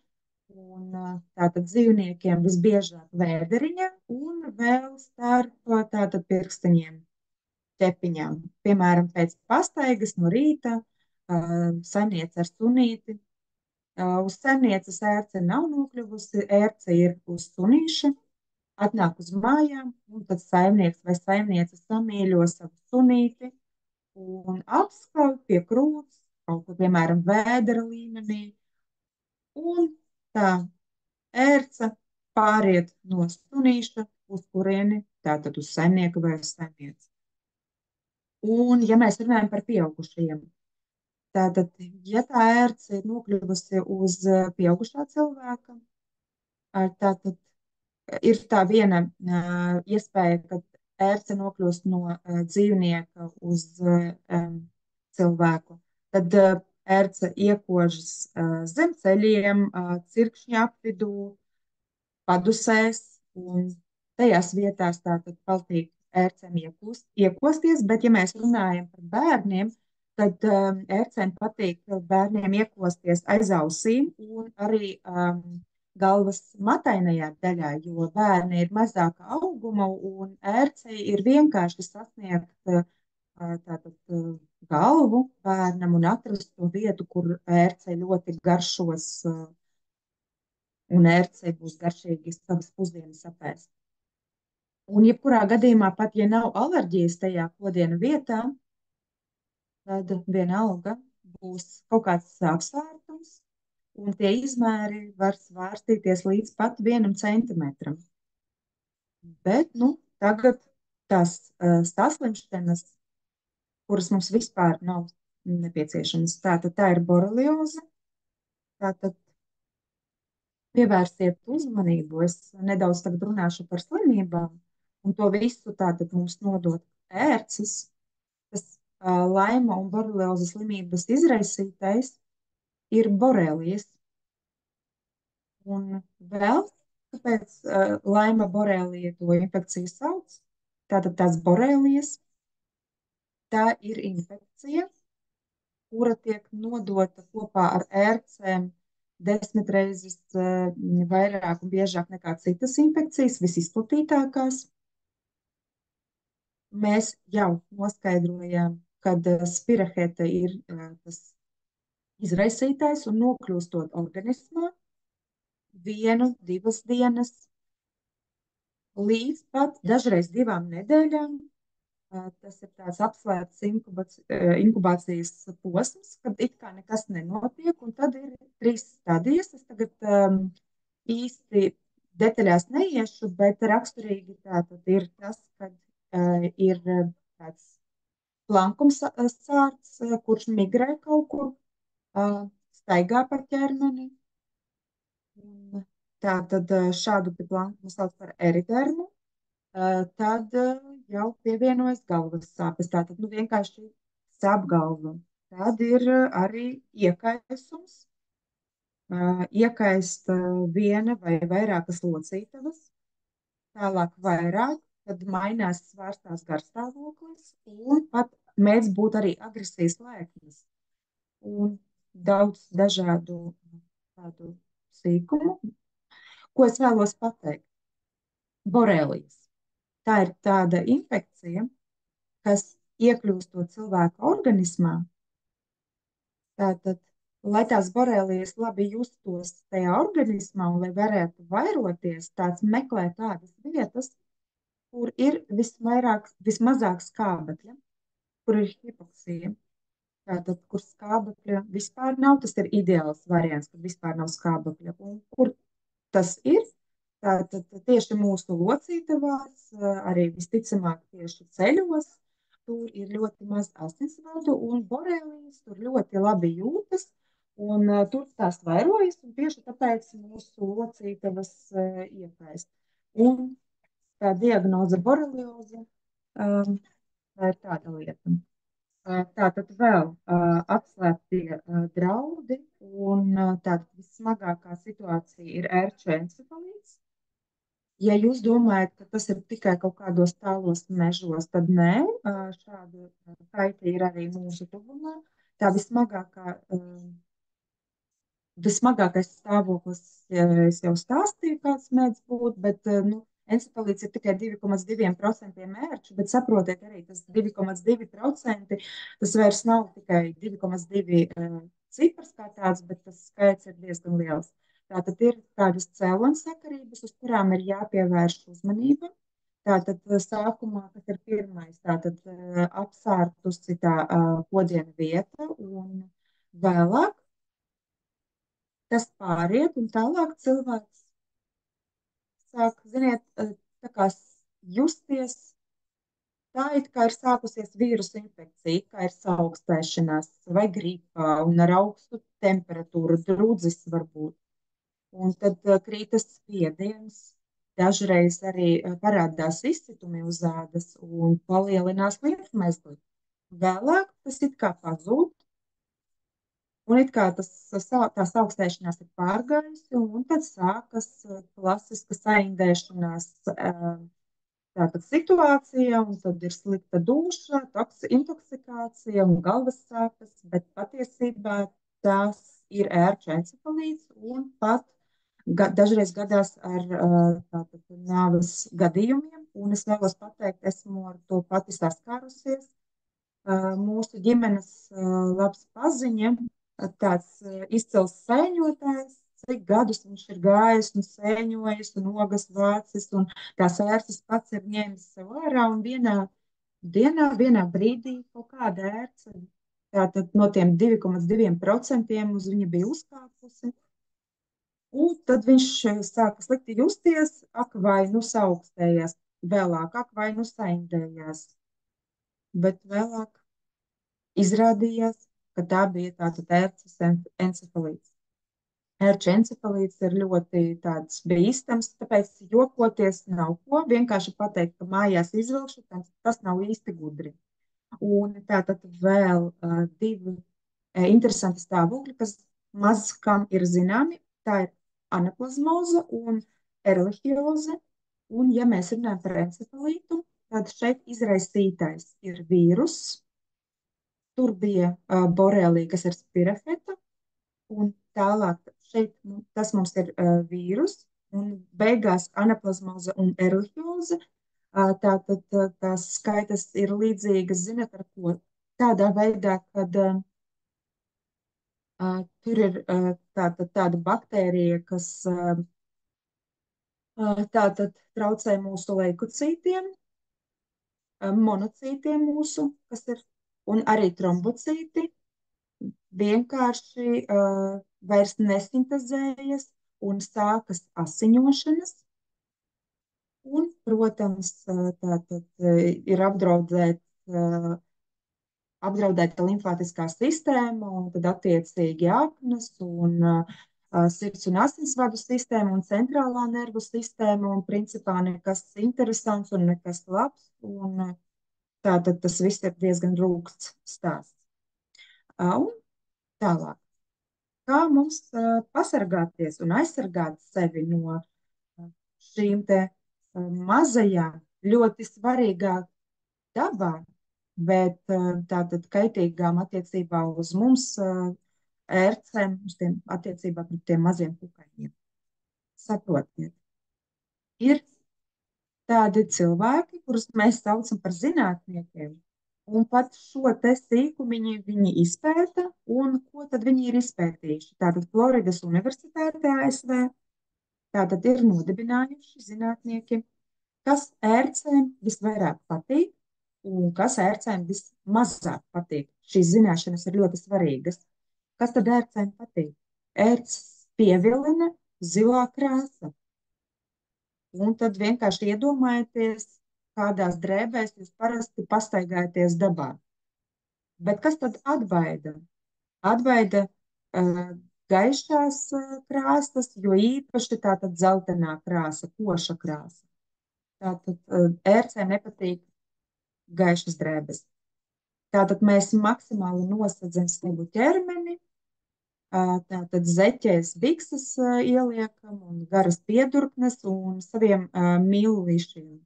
un tātad dzīvniekiem visbiežāk vēderiņa un vēl starp tātad pirkstiņiem ķepiņām. Piemēram, pēc pastaigas no rīta saimniece ar sunīti. Uz saimnieces ērce nav nokļuvusi, ērce ir uz sunīša, atnāk uz mājām, un tad saimnieks vai saimniece samīļo savu sunīti un apskauj pie krūts, kaut kur, piemēram, vēdera līmenī, un tā ērce pāriet no sunīša uz kurieni, tātad uz saimnieku vai uz saimnieci. Un, ja mēs runājam par pieaugušajiem, tātad, ja tā ērce ir nokļuvusi uz pieaugušā cilvēka, tātad ir tā viena iespēja, ka ērce nokļūst no dzīvnieka uz cilvēku. Tad ērce iekožas zem ceļiem, cirkšņa apvidū, padusēs, un tajās vietās tātad paltīk ērcēm iekosties, bet ja mēs runājam par bērniem, tad ērcēm patīk bērniem iekosties aiz ausīm un arī galvas matainajā daļā, jo bērni ir mazāka auguma un ērcei ir vienkārši sasniegt tātad galvu bērnam un atrast to vietu, kur ērcei ļoti garšos un ērcei būs garšīgi savas pusdienas apēst. Un jebkurā gadījumā, pat ja nav alerģijas tajā kodiena vietā, tad vienalga būs kaut kāds apsvērtums, un tie izmēri var svārstīties līdz pat 1 centimetram. Bet, nu, tagad tās saslimšanas, kuras mums vispār nav nepieciešamas, tā ir borelioze, tātad pievērsiet uzmanību. Es nedaudz tagad runāšu par slimībām, un to visu tātad mums nodot ērces, tas laima un boreliozes slimības izraisītais ir borelijas. Un vēl, kāpēc laima borelija to infekciju sauc, tātad tās borelijas, tā ir infekcija, kura tiek nodota kopā ar ērcēm 10 reizes vairāk un biežāk nekā citas infekcijas, visizplatītākās. Mēs jau noskaidrojām, kad spirahēta ir tas izraisītājs un nokļūstot organismā 1, 2 dienas līdz pat dažreiz 2 nedēļām. Tas ir tāds apslēpts inkubācijas posms, kad it kā nekas nenotiek, un tad ir 3 stadijas. Es tagad īsti detaļās neiešu, bet raksturīgi tātad ir tas, kad ir tāds plankums sārts, kurš migrē kaut kur, staigā pa ķermeni. Un tātad šādu plankumu sauc par eridermu. Tad jau pievienojas galvas sāpes. Tātad vienkārši sāp galva. Tad ir arī iekaisums. Iekaist viena vai vairākas locītavas. Tālāk vairāk, tad mainās svārstās garstāvoklis un pat mēdz būt arī agresijas lēkmes. Un daudz dažādu tādu sīkumu. Ko es vēlos pateikt? Borelijas. Tā ir tāda infekcija, kas iekļūstot cilvēka organismā, tātad, lai tās borelijas labi justos tajā organismā un lai varētu vairoties, tāds meklē tādas vietas, kur ir vismazāk skābekļa, kur ir hipoksija. Tātad, kur skābekļa vispār nav, tas ir ideāls variants, kad vispār nav skābekļa. Un kur tas ir? Tātad tieši mūsu locītavās, arī visticamāk tieši ceļos, tur ir ļoti maz asinsvadu un borelijas tur ļoti labi jūtas, un tur tās vairojas, un tieši tāpēc mūsu locītavas iekaist. Un tā diagnoze borelioze, tā ir tāda lieta. Tātad vēl apslēptie draudi, un tātad vissmagākā situācija ir ērču encefalīts. Ja jūs domājat, ka tas ir tikai kaut kādos tālos mežos, tad nē, šāda kaita ir arī mūsu tuvumā. Tā vismagākais stāvoklis, es jau stāstīju, kāds mēdz būt, bet encefalīts ir tikai 2,2% ērču, bet saprotiet arī, tas 2,2%, tas vairs nav tikai 2,2 cipars kā tāds, bet tas skaits ir diezgan liels. Tātad ir tādas cēloņsakarības, uz kurām ir jāpievērš uzmanība. Tātad sākumā, kas ir pirmais, tātad apsārtusi tā kodiena vieta, un vēlāk tas pāriet, un tālāk cilvēks sāk, ziniet, tā kā justies, tā it kā ir sākusies vīrusu infekcija, kā ir saaugstēšanās vai gripa un ar augstu temperatūru, drudzis varbūt. Un tad krītas spiediens, dažreiz arī parādās izcitumi uz ādas un palielinās limfmezgli. Vēlāk tas it kā pazūd, un it kā tās augstēšanās ir pārgājusi, un tad sākas klasiska saindēšanās tātad situācija, un tad ir slikta duša, intoksikācija un galvas sāpes, bet patiesībā tās ir ērču encefalīts un pat dažreiz gadās ar tātad nāves gadījumiem, un es vēlos pateikt, esmu ar to pati saskārusies. Mūsu ģimenes labs paziņa, tāds izcils sēņotājs, cik gadus viņš ir gājis un sēņojis un ogas vācis, un tās ērces pats ir ņēmis sev ārā, un vienā dienā, vienā brīdī kaut kāda ērce, tātad no tiem 2,2% uz viņa bija uzkāpusi. Un tad viņš sāka slikti justies, ak vai nu saaugstējās, vēlāk, ak vai nu saindējās. Bet vēlāk izrādījās, ka tā bija tātad ērces encefalīts. Ērču encefalīts ir ļoti tāds bīstams, tāpēc jokoties nav ko, vienkārši pateikt, ka mājās izvilkšu, tas nav īsti gudri. Un tātad vēl divi interesanti stāvokļi, kas maz kam ir zināmi, tā ir anaplazmoze un erlihioze. Un, ja mēs runājam par encefalītu, tad šeit izraisītais ir vīrus. Tur bija borelija, kas ir spirafeta, un tālāk šeit tas mums ir vīrus, un beigās anaplazmoze un erlihioze. Tātad tās skaitas ir līdzīgas, zinat, ar ko? Tādā veidā, kad tur ir tāda baktērija, kas tātad traucē mūsu leikocītiem, monocītiem mūsu, kas ir, un arī trombocīti vienkārši vairs nesintezējas un sākas asiņošanas. Un, protams, tātad ir apdraudēta limfātiskā sistēma, un tad attiecīgi aknas un sirds un asinsvadu sistēma un centrālā nervu sistēma, un principā nekas interesants un nekas labs, un tātad tas viss ir diezgan rūksts stāsts. Un tālāk. Kā mums pasargāties un aizsargāt sevi no šīm te mazajām, ļoti svarīgām dabā, bet tātad kaitīgām attiecībā uz mums ērcēm, uz tiem attiecībā pret tiem maziem kukaiņiem. Saprotiet, ir tādi cilvēki, kurus mēs saucam par zinātniekiem, un pat šo te sīkumiņu viņi izpēta, un ko tad viņi ir izpētījuši? Tātad Floridas Universitāte ASV, tātad ir nodibinājuši zinātnieki, kas ērcēm visvairāk patīk, un kas ērcēm vismazāk patīk. Šīs zināšanas ir ļoti svarīgas. Kas tad ērcēm patīk? Ērces pievilina zilā krāsa. Un tad vienkārši iedomājieties, kādās drēbēs jūs parasti pastaigājaties dabā. Bet kas tad atbaida? Atbaida gaišās krāsas, jo īpaši tātad dzeltenā krāsa, koša krāsa. Tātad ērcēm nepatīk gaišas drēbes. Tātad mēs maksimāli nosedzam savu ķermeni, tātad zeķēs bikses ieliekam un garas piedurknes un saviem mīlīšiem,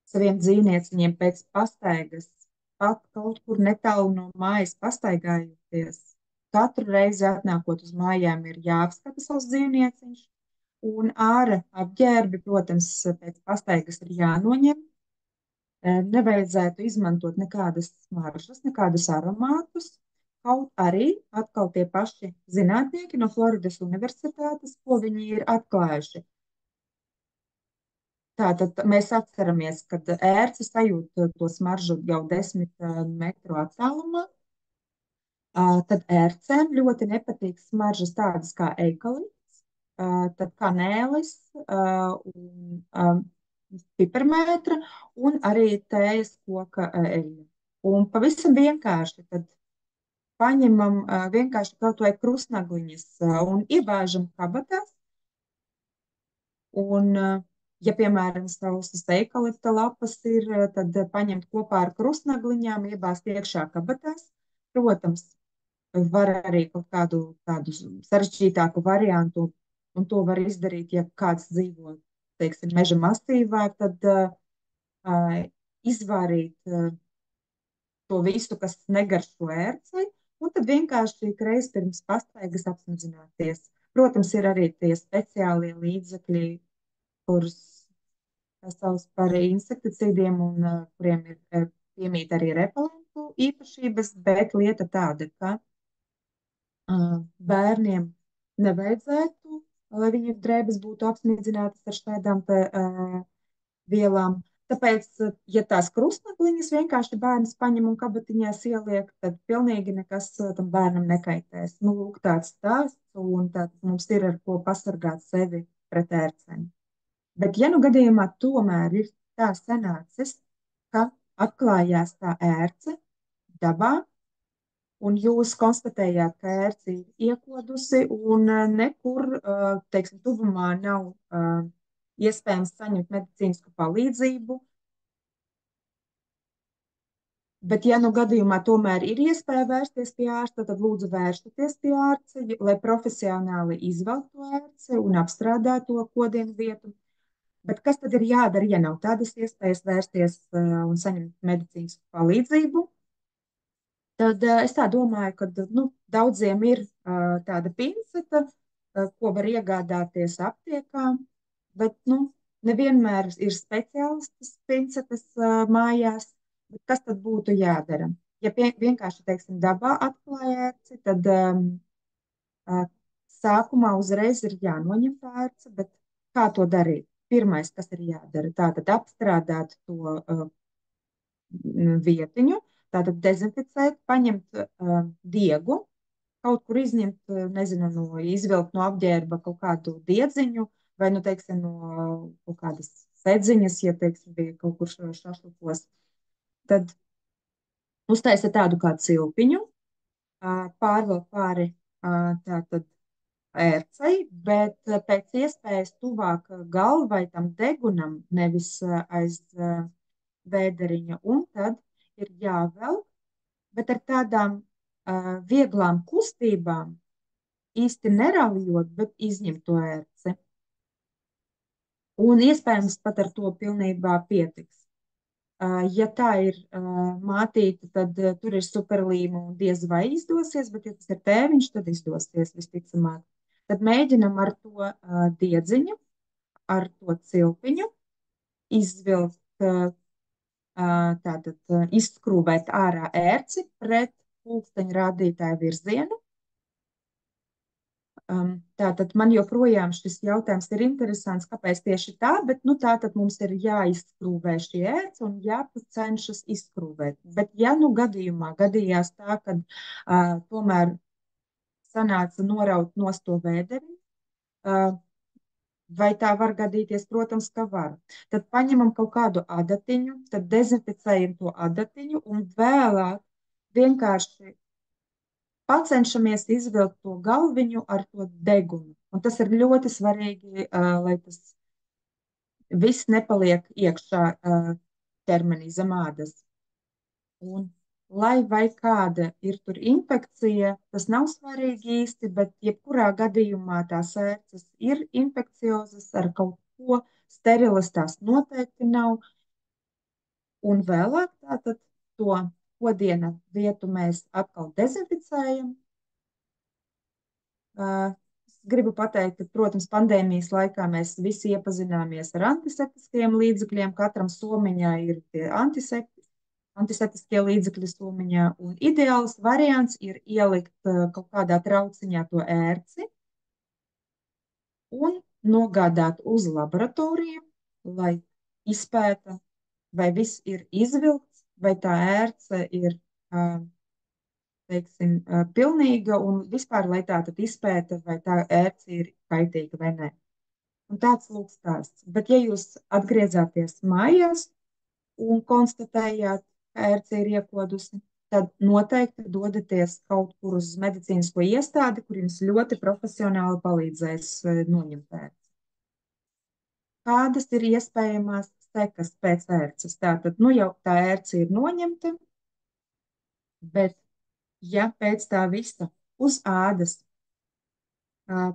saviem dzīvnieciņiem pēc pastaigas, pat kaut kur netālu no mājas pastaigājoties. Katru reizi atnākot uz mājām ir jāapskata savs dzīvnieciņš, un āra apģērbi, protams, pēc pastaigas ir jānoņem. Nevajadzētu izmantot nekādas smaržas, nekādus aromātus. Kaut arī atkal tie paši zinātnieki no Floridas Universitātes, ko viņi ir atklājuši. Tātad mēs atceramies, kad ērce sajūt to smaržu jau 10 metru attālumā. Tad ērcēm ļoti nepatīk smaržas tādas kā eikalīts, tad kanēlis un piparmētra un arī tējas koka eļļa. Un pavisam vienkārši tad paņemam vienkārši kaut vai krustnagliņas un iebāžam kabatās. Un Ja, piemēram, sausas eikalipta lapas ir, tad paņemt kopā ar krustnagliņām, iebāzt iekšā kabatās. Protams, var arī kaut kādu tādu sarežģītāku variantu, un to var izdarīt, ja kāds dzīvo, teiksim, meža masīvā, tad izvārīt to visu, kas negaršo ērcei, un tad vienkārši reiz pirms pastaigas apsmadzināties. Protams, ir arī tie speciālie līdzekļi, kurus sauc par insekticīdiem un kuriem ir piemīt arī repelentu īpašības, bet lieta tāda, ka bērniem nevajadzētu, lai viņu drēbes būtu apsmidzinātas ar šādām vielām. Tāpēc, ja tās krustnagliņas vienkārši bērns paņem un kabatiņās ieliek, tad pilnīgi nekas tam bērnam nekaitēs. Nu, lūk, tāds stāsts, un tāds mums ir ar ko pasargāt sevi pret ērceni. Bet, ja nu gadījumā tomēr ir tā sanācis, ka atklājās tā ērce dabā, un jūs konstatējāt, ka ērce ir iekodusi un nekur, teiksim, tuvumā nav iespējams saņemt medicīnisku palīdzību. Bet, ja nu gadījumā tomēr ir iespēja vērsties pie ārsta, tad lūdzu vēršieties pie ārsta, lai profesionāli izvelk to ērci un apstrādā to kodienu vietu. Bet kas tad ir jādara, ja nav tādas iespējas vērsties un saņemt medicīnisku palīdzību? Tad es tā domāju, ka daudziem ir tāda pinceta, ko var iegādāties aptiekā, bet nevienmēr ir speciālistas pincetes mājās. Bet kas tad būtu jādara? Ja vienkārši, teiksim, dabā atklāja ērci, tad sākumā uzreiz ir jānoņem tā ērce, bet kā to darīt? Pirmais, kas ir jādara, tātad apstrādāt to vietiņu, tātad dezinficēt, paņemt diegu, kaut kur izņemt, nezinu, izvilkt no apģērba kaut kādu diedziņu, vai, teiksim, no kaut kādas sēdziņas, ja, teiksim, bija kaut kur šašlikos. Tad uztaisa tādu kā cilpiņu, pārvelk pāri tātad ērcei, bet pēc iespējas tuvāk galvai tam degunam, nevis aiz vēderiņa, un tad ir jāvelk, bet ar tādām vieglām kustībām, īsti neraujot, bet izņemt to ērci. Un iespējams pat ar to pilnībā pietiks. Ja tā ir mātīte, tad tur ir superlīma un diez vai izdosies, bet ja tas ir tēviņš, tad izdosies visticamāk. Tad mēģinam ar to diedziņu, ar to cilpiņu izvilkt, tātad izskrūvēt ārā ērci pret pulksteņa rādītāju virzienu. Tātad man joprojām šis jautājums ir interesants, kāpēc tieši tā, bet tātad mums ir jāizskrūvē šī ērce un jācenšas izskrūvēt. Bet ja gadījumā gadījās tā, ka tomēr sanāca noraut nost to vēderi, vai tā var gadīties? Protams, ka var. Tad paņemam kaut kādu adatiņu, tad dezinficējam to adatiņu un vēlāk vienkārši pacenšamies izvilkt to galviņu ar to degunu. Un tas ir ļoti svarīgi, lai tas viss nepaliek iekšā ķermenī zem ādas. Un lai vai kāda ir tur infekcija, tas nav svarīgi īsti, bet jebkurā gadījumā tās ērces ir infekciozas ar kaut ko, sterilas tās noteikti nav. Un vēlāk tātad to kodiena vietu mēs atkal dezinficējam. Es gribu pateikt, ka, protams, pandēmijas laikā mēs visi iepazināmies ar antiseptiskiem līdzekļiem. Katram somiņā ir tie antiseptiskie līdzekļi somiņā. Un ideāls variants ir ielikt kaut kādā trauciņā to ērci un nogādāt uz laboratoriju, lai izpēta, vai viss ir izvilkts, vai tā ērce ir teiksim, pilnīga un vispār, lai tā tad izpēta, vai tā ērce ir kaitīga vai nē. Un tāds lūk stāsts. Bet ja jūs atgriezāties mājās un konstatējāt, ka ērce ir iekodusi, tad noteikti dodaties kaut kur uz medicīnisko iestādi, kur jums ļoti profesionāli palīdzēs noņemt ērci. kādas ir iespējamās sekas pēc ērces. Tātad, nu jau tā ērce ir noņemta, bet ja pēc tā visa uz ādas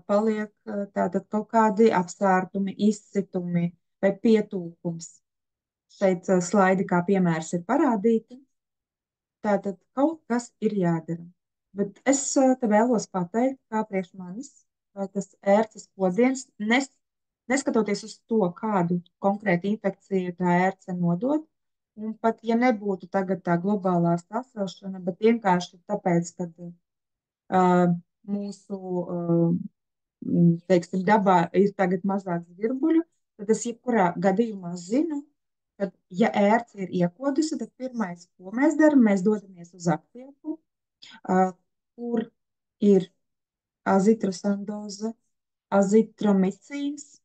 paliek tātad kaut kādi apsārtumi, izsitumi vai pietūkums, šeit slaidi kā piemērs ir parādīti, tātad kaut kas ir jādara. Bet es te vēlos pateikt, kā priekš manis, tas ērces kodiens, neskatoties uz to, kādu konkrētu infekciju tā ērce nodod, un pat ja nebūtu tagad tā globālā sasilšana, bet vienkārši tāpēc, ka mūsu, teiksim, dabā ir tagad mazāk zvirbuļu, tad es jebkurā gadījumā zinu, ka, ja ērce ir iekodusi, tad pirmais, ko mēs darām, mēs dodamies uz aptieku, kur ir azitrosandoze, azitromicīns,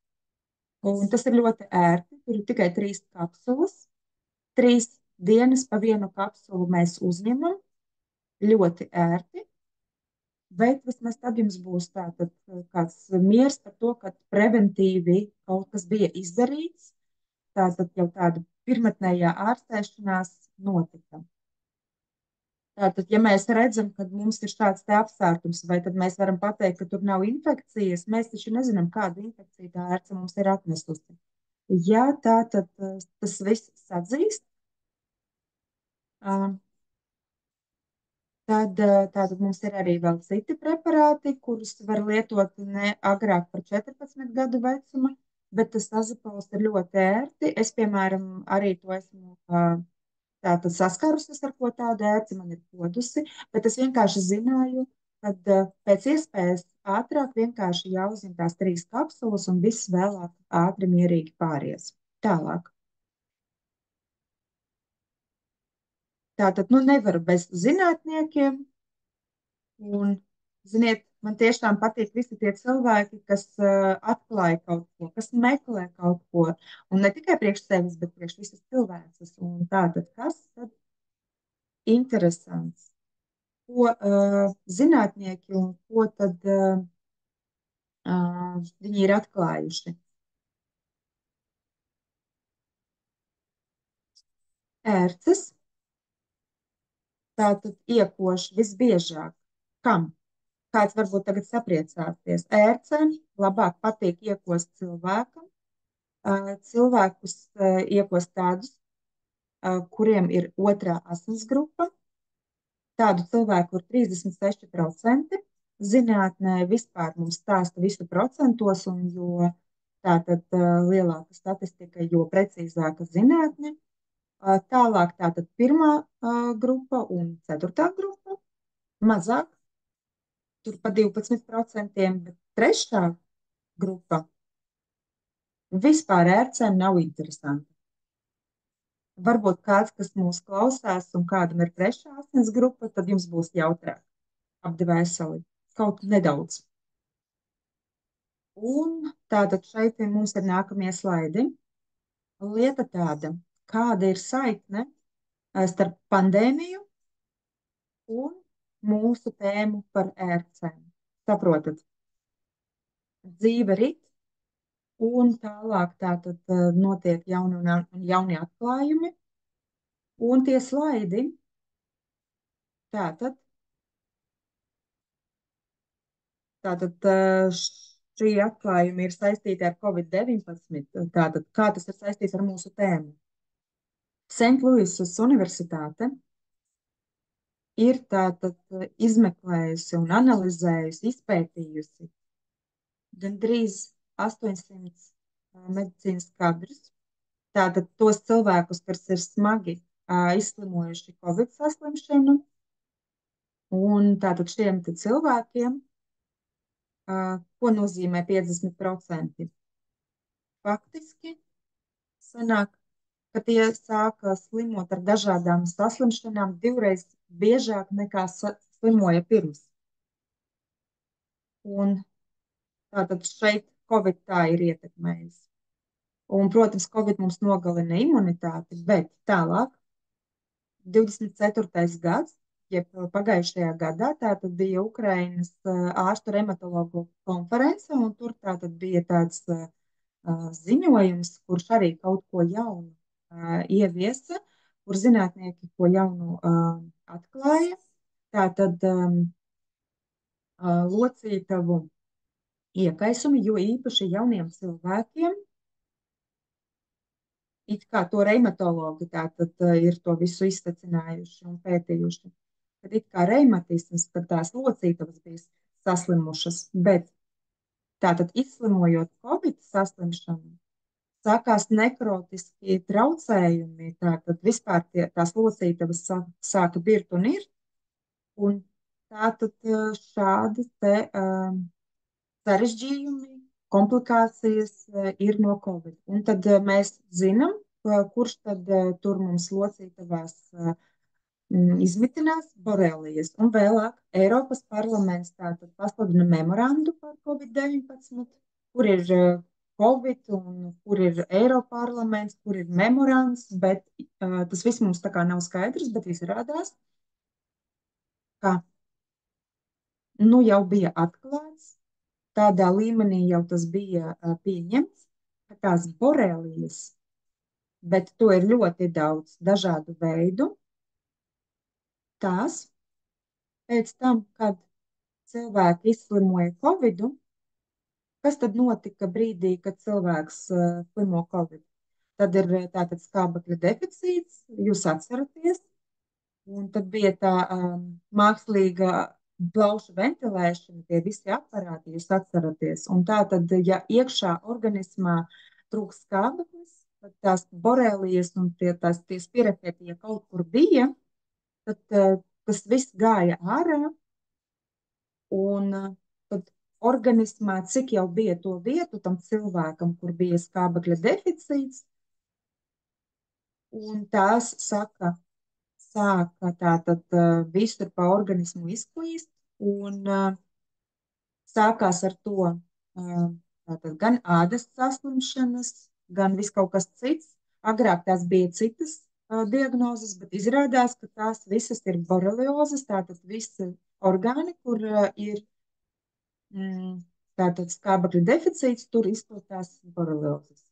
un tas ir ļoti ērti. Tur ir tikai 3 kapsulas. 3 dienas pa vienu kapsulu mēs uzņemam, ļoti ērti. Bet vismaz tad jums būs tātad kāds miers par to, ka preventīvi kaut kas bija izdarīts. Tātad jau tāda pirmotnējā ārstēšanās notika. Tātad, ja mēs redzam, ka mums ir šāds te apsvērtums, vai tad mēs varam pateikt, ka tur nav infekcijas, mēs taču nezinām, kādu infekciju tā ērce mums ir atnesusi. Ja tā tad tas viss sadzīst, tad tātad mums ir arī vēl citi preparāti, kurus var lietot ne agrāk par 14 gadu vecuma, bet tas azapols ir ļoti ērti. Es, piemēram, arī to esmu tātad saskārusies ar ko tādu ērci, man ir podusi, bet es vienkārši zināju, ka pēc iespējas ātrāk vienkārši jāuzņem tās 3 kapsulas un viss vēlāk ātri mierīgi pāries. Tālāk. Tātad, nu nevaru bez zinātniekiem un, ziniet, man tiešām patīk visi tie cilvēki, kas atklāja kaut ko, kas meklē kaut ko, un ne tikai priekš sevis, bet priekš visas cilvēces. Un tātad, kas tad interesants? Ko zinātnieki un ko tad viņi ir atklājuši? Ērces tātad iekoš visbiežāk. Kam? Kāds varbūt tagad sapriecāties. Ērcēm labāk patīk iekost cilvēkam. Cilvēkus iekost tādus, kuriem ir otrā asins grupa. Tādu cilvēku ir 36%. Zinātnē vispār mums stāsta visu procentos, un jo tātad lielāka statistika, jo precīzāka zinātne. Tālāk tātad pirmā grupa un ceturtā grupa mazāk, tur pa 12%, bet trešā grupa vispār ērcēm nav interesanta. Varbūt kāds, kas mūs klausās un kādam ir trešā asins grupa, tad jums būs jautrāk ap dvēseli. Kaut nedaudz. Un tātad šeit mums ir nākamie slaidi. Lieta tāda, kāda ir saikne starp pandēmiju un mūsu tēmu par ērcēm. Saprotat? Dzīve rit, un tālāk tātad notiek jauni atklājumi, un tie slaidi tātad šī atklājumi ir saistīti ar Covid-19. Tātad, kā tas ir saistīts ar mūsu tēmu? Sentluisas Universitāte ir tātad izmeklējusi un analizējusi, izpētījusi gandrīz 800 medicīnas kadrus. Tātad tos cilvēkus, kas ir smagi izslimojuši Covid saslimšanu, un tātad šiem cilvēkiem, ko nozīmē 50%? Faktiski sanāk, ka tie sāka slimot ar dažādām saslimšanām 2 biežāk nekā slimoja pirms. Un tātad šeit Covid tā ir ietekmējis. Un, protams, Covid mums nogalina imunitāti, bet tālāk 24. gads, jeb pagājušajā gadā, tātad bija Ukrainas ārstu reumatologu konference, un tur tātad bija tāds ziņojums, kurš arī kaut ko jaunu ieviesa, kur zinātnieki ko jaunu atklāja. Tātad locītavu iekaisumi, jo īpaši jauniem cilvēkiem, it kā to reimatologi tātad ir to visu izsacinājuši un pētījuši, kad it kā reimatisms, kad tās locītavas bija saslimušas, bet tātad izslimojot Covid saslimšanu, sākās nekrotiski traucējumi, tātad vispār tās locītavas sāka birt un ir, un tātad šādi te sarežģījumi, komplikācijas ir no Covid. Un tad mēs zinām, kurš tad tur mums locītavās izmitinās borelijas. Un vēlāk Eiropas parlaments tātad pasludina memorandu par Covid-19, kur ir Covid un kur ir Eiroparlaments, kur ir memorands, bet tas viss mums tā kā nav skaidrs, bet izrādās, ka nu jau bija atklāts, tādā līmenī jau tas bija pieņemts, ka tās borelijas, bet to ir ļoti daudz dažādu veidu, tās pēc tam, kad cilvēki izslimoja Covidu, kas tad notika brīdī, kad cilvēks slimo Covid? Tad ir tātad skābekļa deficīts, jūs atceraties, un tad bija tā mākslīga plaušu ventilēšana, tie visi aparāti, jūs atceraties. Un tā tad, ja iekšā organismā trūks skābeklis, tad tās borelijas un tie spirefēti, ja kaut kur bija, tad tas viss gāja ārā, un tad organismā, cik jau bija to vietu tam cilvēkam, kur bija skābekļa deficīts, un tās sāka tātad visur pa organismu izplīst, un sākās ar to tātad gan ādas saslimšanas, gan viss kaut kas cits. Agrāk tās bija citas diagnozes, bet izrādās, ka tās visas ir boreliozes, tātad visi orgāni, kur ir tātad skābekļa deficīts, tur izplatās boreliozes.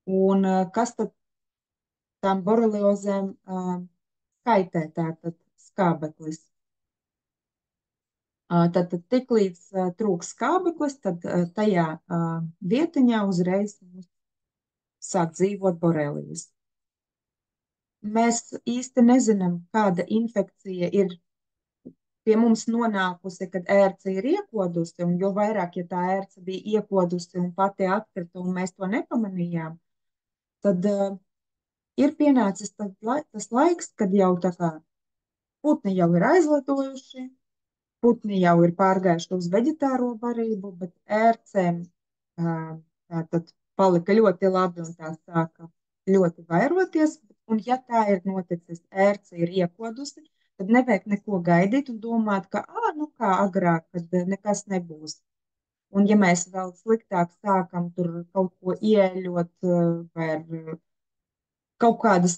Un kas tad tām boreliozēm kaitē, tātad skābeklis? Tad tik līdz trūks skābeklis, tad tajā vietiņā uzreiz sāk dzīvot borelijas. Mēs īsti nezinām, kāda infekcija ir pie mums nonākusi, kad ērce ir iekodusi, un jo vairāk, ja tā ērce bija iekodusi un pati atkrita, un mēs to nepamanījām, tad ir pienācis tas laiks, kad jau tā kā putni jau ir aizlidojuši, putni jau ir pārgājuši uz veģetāro barību, bet ērcēm tātad palika ļoti labi un tā sāka ļoti vairoties. Un ja tā ir noticis, ērce ir iekodusi, tad nevajag neko gaidīt un domāt, ka, nu kā agrāk, kad nekas nebūs. Un ja mēs vēl sliktāk sākam tur kaut ko ieļot vai kaut kādas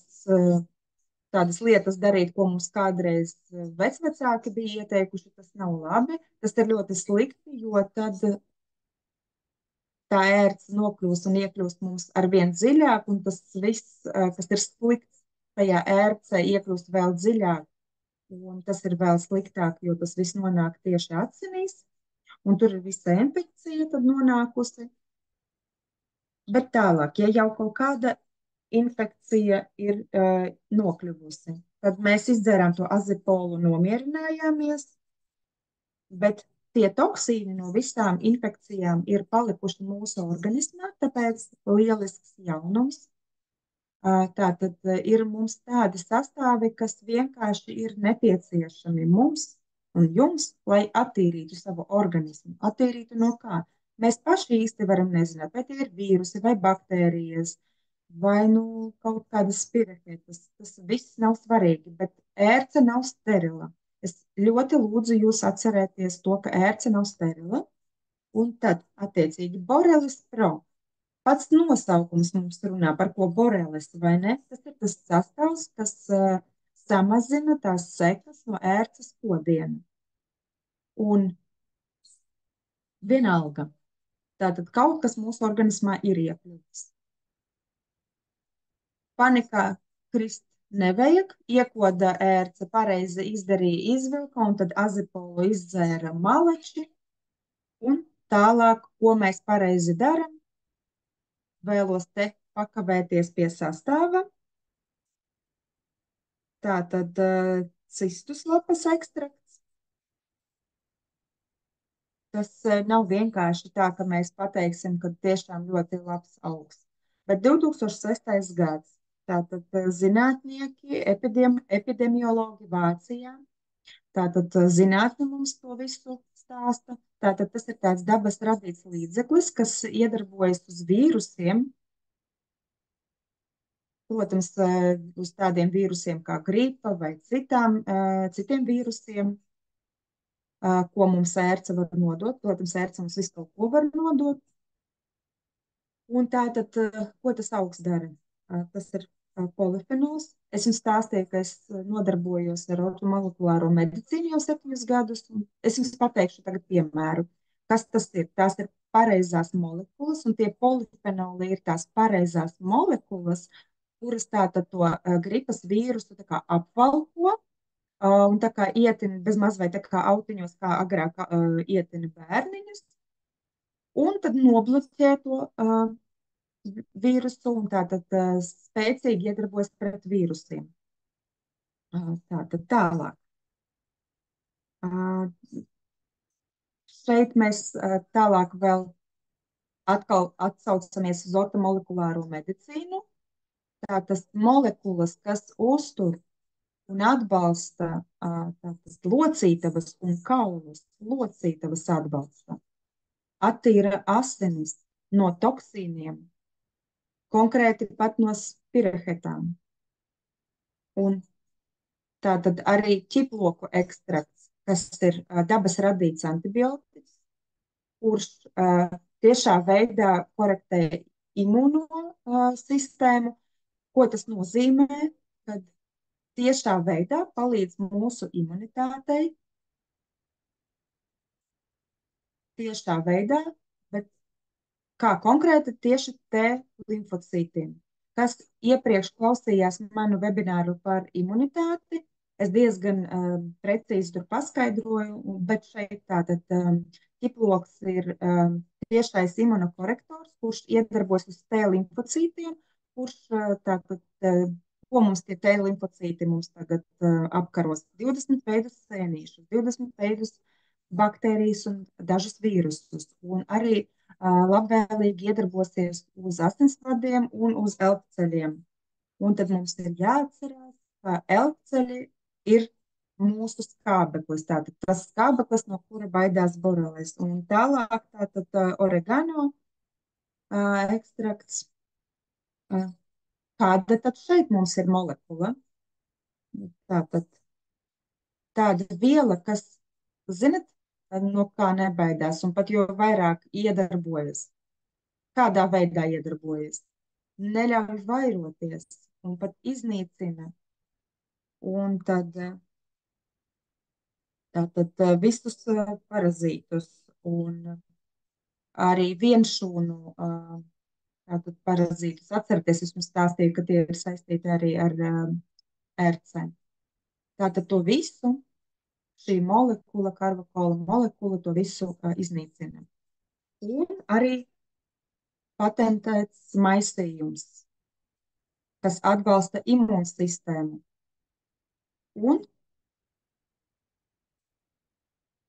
tādas lietas darīt, ko mums kādreiz vecvecāki bija ieteikuši, tas nav labi. Tas ir ļoti slikti, jo tad tā ērce nokļūst un iekļūst mums arvien dziļāk, un tas viss, kas ir slikts tajā ērcē, iekļūst vēl dziļāk. Un tas ir vēl sliktāk, jo tas viss nonāk tieši asinīs, un tur ir visa infekcija tad nonākusi. Bet tālāk, ja jau kaut kāda infekcija ir nokļuvusi, tad mēs izdzērām to azipolu, nomierinājāmies, bet tie toksīni no visām infekcijām ir palikuši mūsu organismā, tāpēc lielisks jaunums. Tātad ir mums tādi sastāvi, kas vienkārši ir nepieciešami mums un jums, lai attīrītu savu organismu. Attīrītu no kā? Mēs paši īsti varam nezināt, vai tie ir vīrusi vai baktērijas, vai nu kaut kādas spireketas. Tas viss nav svarīgi, bet ērce nav sterila. Es ļoti lūdzu jūs atcerēties to, ka ērce nav sterila. Un tad, attiecīgi, Borelis Pro. Pats nosaukums mums runā par ko borelis, vai ne? Tas ir tas sastāvs, kas samazina tās sekas no ērces kodiena. Un vienalga, Tātad kaut kas mūsu organismā ir iekļuvis. Panikā krist nevajag. Iekoda ērce pareizi izdarīja, izvilka, un tad azipolu izdzēra maleči. Un tālāk, ko mēs pareizi darām, vēlos te pakavēties pie sastāva. Tātad cistus lapas ekstrakts. Tas nav vienkārši tā, ka mēs pateiksim, ka tiešām ļoti labs augs. Bet 2006. gads, tātad zinātnieki, epidemiologi Vācijā, tātad zinātne mums to visu stāsta. Tātad tas ir tāds dabas radīts līdzeklis, kas iedarbojas uz vīrusiem. Protams, uz tādiem vīrusiem kā gripa vai citiem vīrusiem, ko mums ērce var nodot. Protams, ērce mums visu kaut ko var nodot. Un tātad, ko tas augs dara? Tas ir polifenols. Es jums stāstīju, ka es nodarbojos ar ortomolekulāro medicīnu jau 7 gadus. Es jums pateikšu tagad piemēru. Kas tas ir? Tās ir pareizās molekulas, un tie polifenoli ir tās pareizās molekulas, kuras tātad to gripas vīrusu tā kā apvalko, un tā kā ietina bezmaz vai tā kā autiņos, kā agrāk ietina bērniņus, un tad nobloķē to vīrusu un tātad spēcīgi iedarbojas pret vīrusiem. Tātad tālāk. Šeit mēs tālāk vēl atkal atsaucamies uz ortomolekulāro medicīnu. Tātad molekulas, kas uztur un atbalsta tātad locītavas un kaulus, locītavas atbalsta, attīra asinis no toksīniem, konkrēti pat no spirohetām. Un tātad arī ķiploku ekstrakts, kas ir dabas radīts antibiotiks, kurš tiešā veidā korektē imūno sistēmu. Ko tas nozīmē? Kad tiešā veidā palīdz mūsu imunitātei, tiešā veidā, bet kā konkrēti tieši T limfocītiem. Kas iepriekš klausījās manu webināru par imunitāti, es diezgan precīzi tur paskaidroju, bet šeit tātad ķiploks ir tiešais imunokorektors, kurš iedarbojas uz T limfocītiem, kurš tātad, ko mums tie T limfocīti mums tagad apkaros 20 veidus sēnīšus, 20 veidus baktērijas un dažus vīrusus, un arī labvēlīgi iedarbosies uz asinsvadiem un uz elpceļiem. Un tad mums ir jāatcerās, ka elpceļi ir mūsu skābeklis. Tātad tas skābeklis, no kura baidās borelis. Un tālāk tātad oregano ekstrakts. Kāda tad šeit mums ir molekula? Tātad tāda viela, kas, zinat, no kā nebaidās un pat jo vairāk iedarbojas. Kādā veidā iedarbojas? Neļauj vairoties un pat iznīcina. Un tad tātad visus parazītus un arī vienšūnu tātad parazītus. Atcerieties, es jums stāstīju, ka tie ir saistīti arī ar ērcēm. Tātad to visu, šī molekula, karvakola molekula, to visu iznīcina. Un arī patentēts maisījums, kas atbalsta imūnsistēmu. Un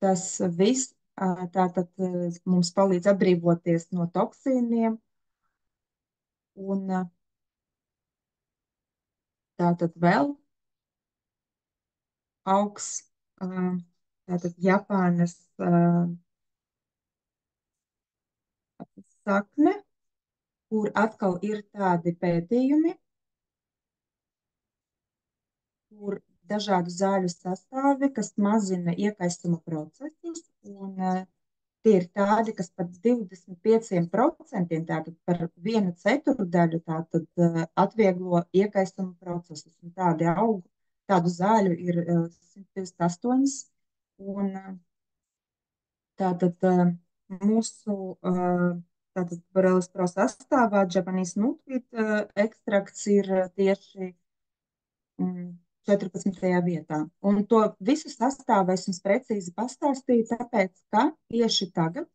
tas viss tātad mums palīdz atbrīvoties no toksīniem. Un tātad vēl augs tātad Japānas sakne, kur atkal ir tādi pētījumi, kur dažādu zāļu sastāvi, kas mazina iekaisuma procesus, un tie ir tādi, kas par 25%, tātad par 1/4 tātad atvieglo iekaisuma procesus. Un tādu zāļu ir 158, un tātad mūsu tātad Borelis Pro sastāvā Japanese Nutrit ekstrakts ir tieši 14. vietā. Un to visu sastāvu es jums precīzi pastāstīju, tāpēc, ka tieši tagad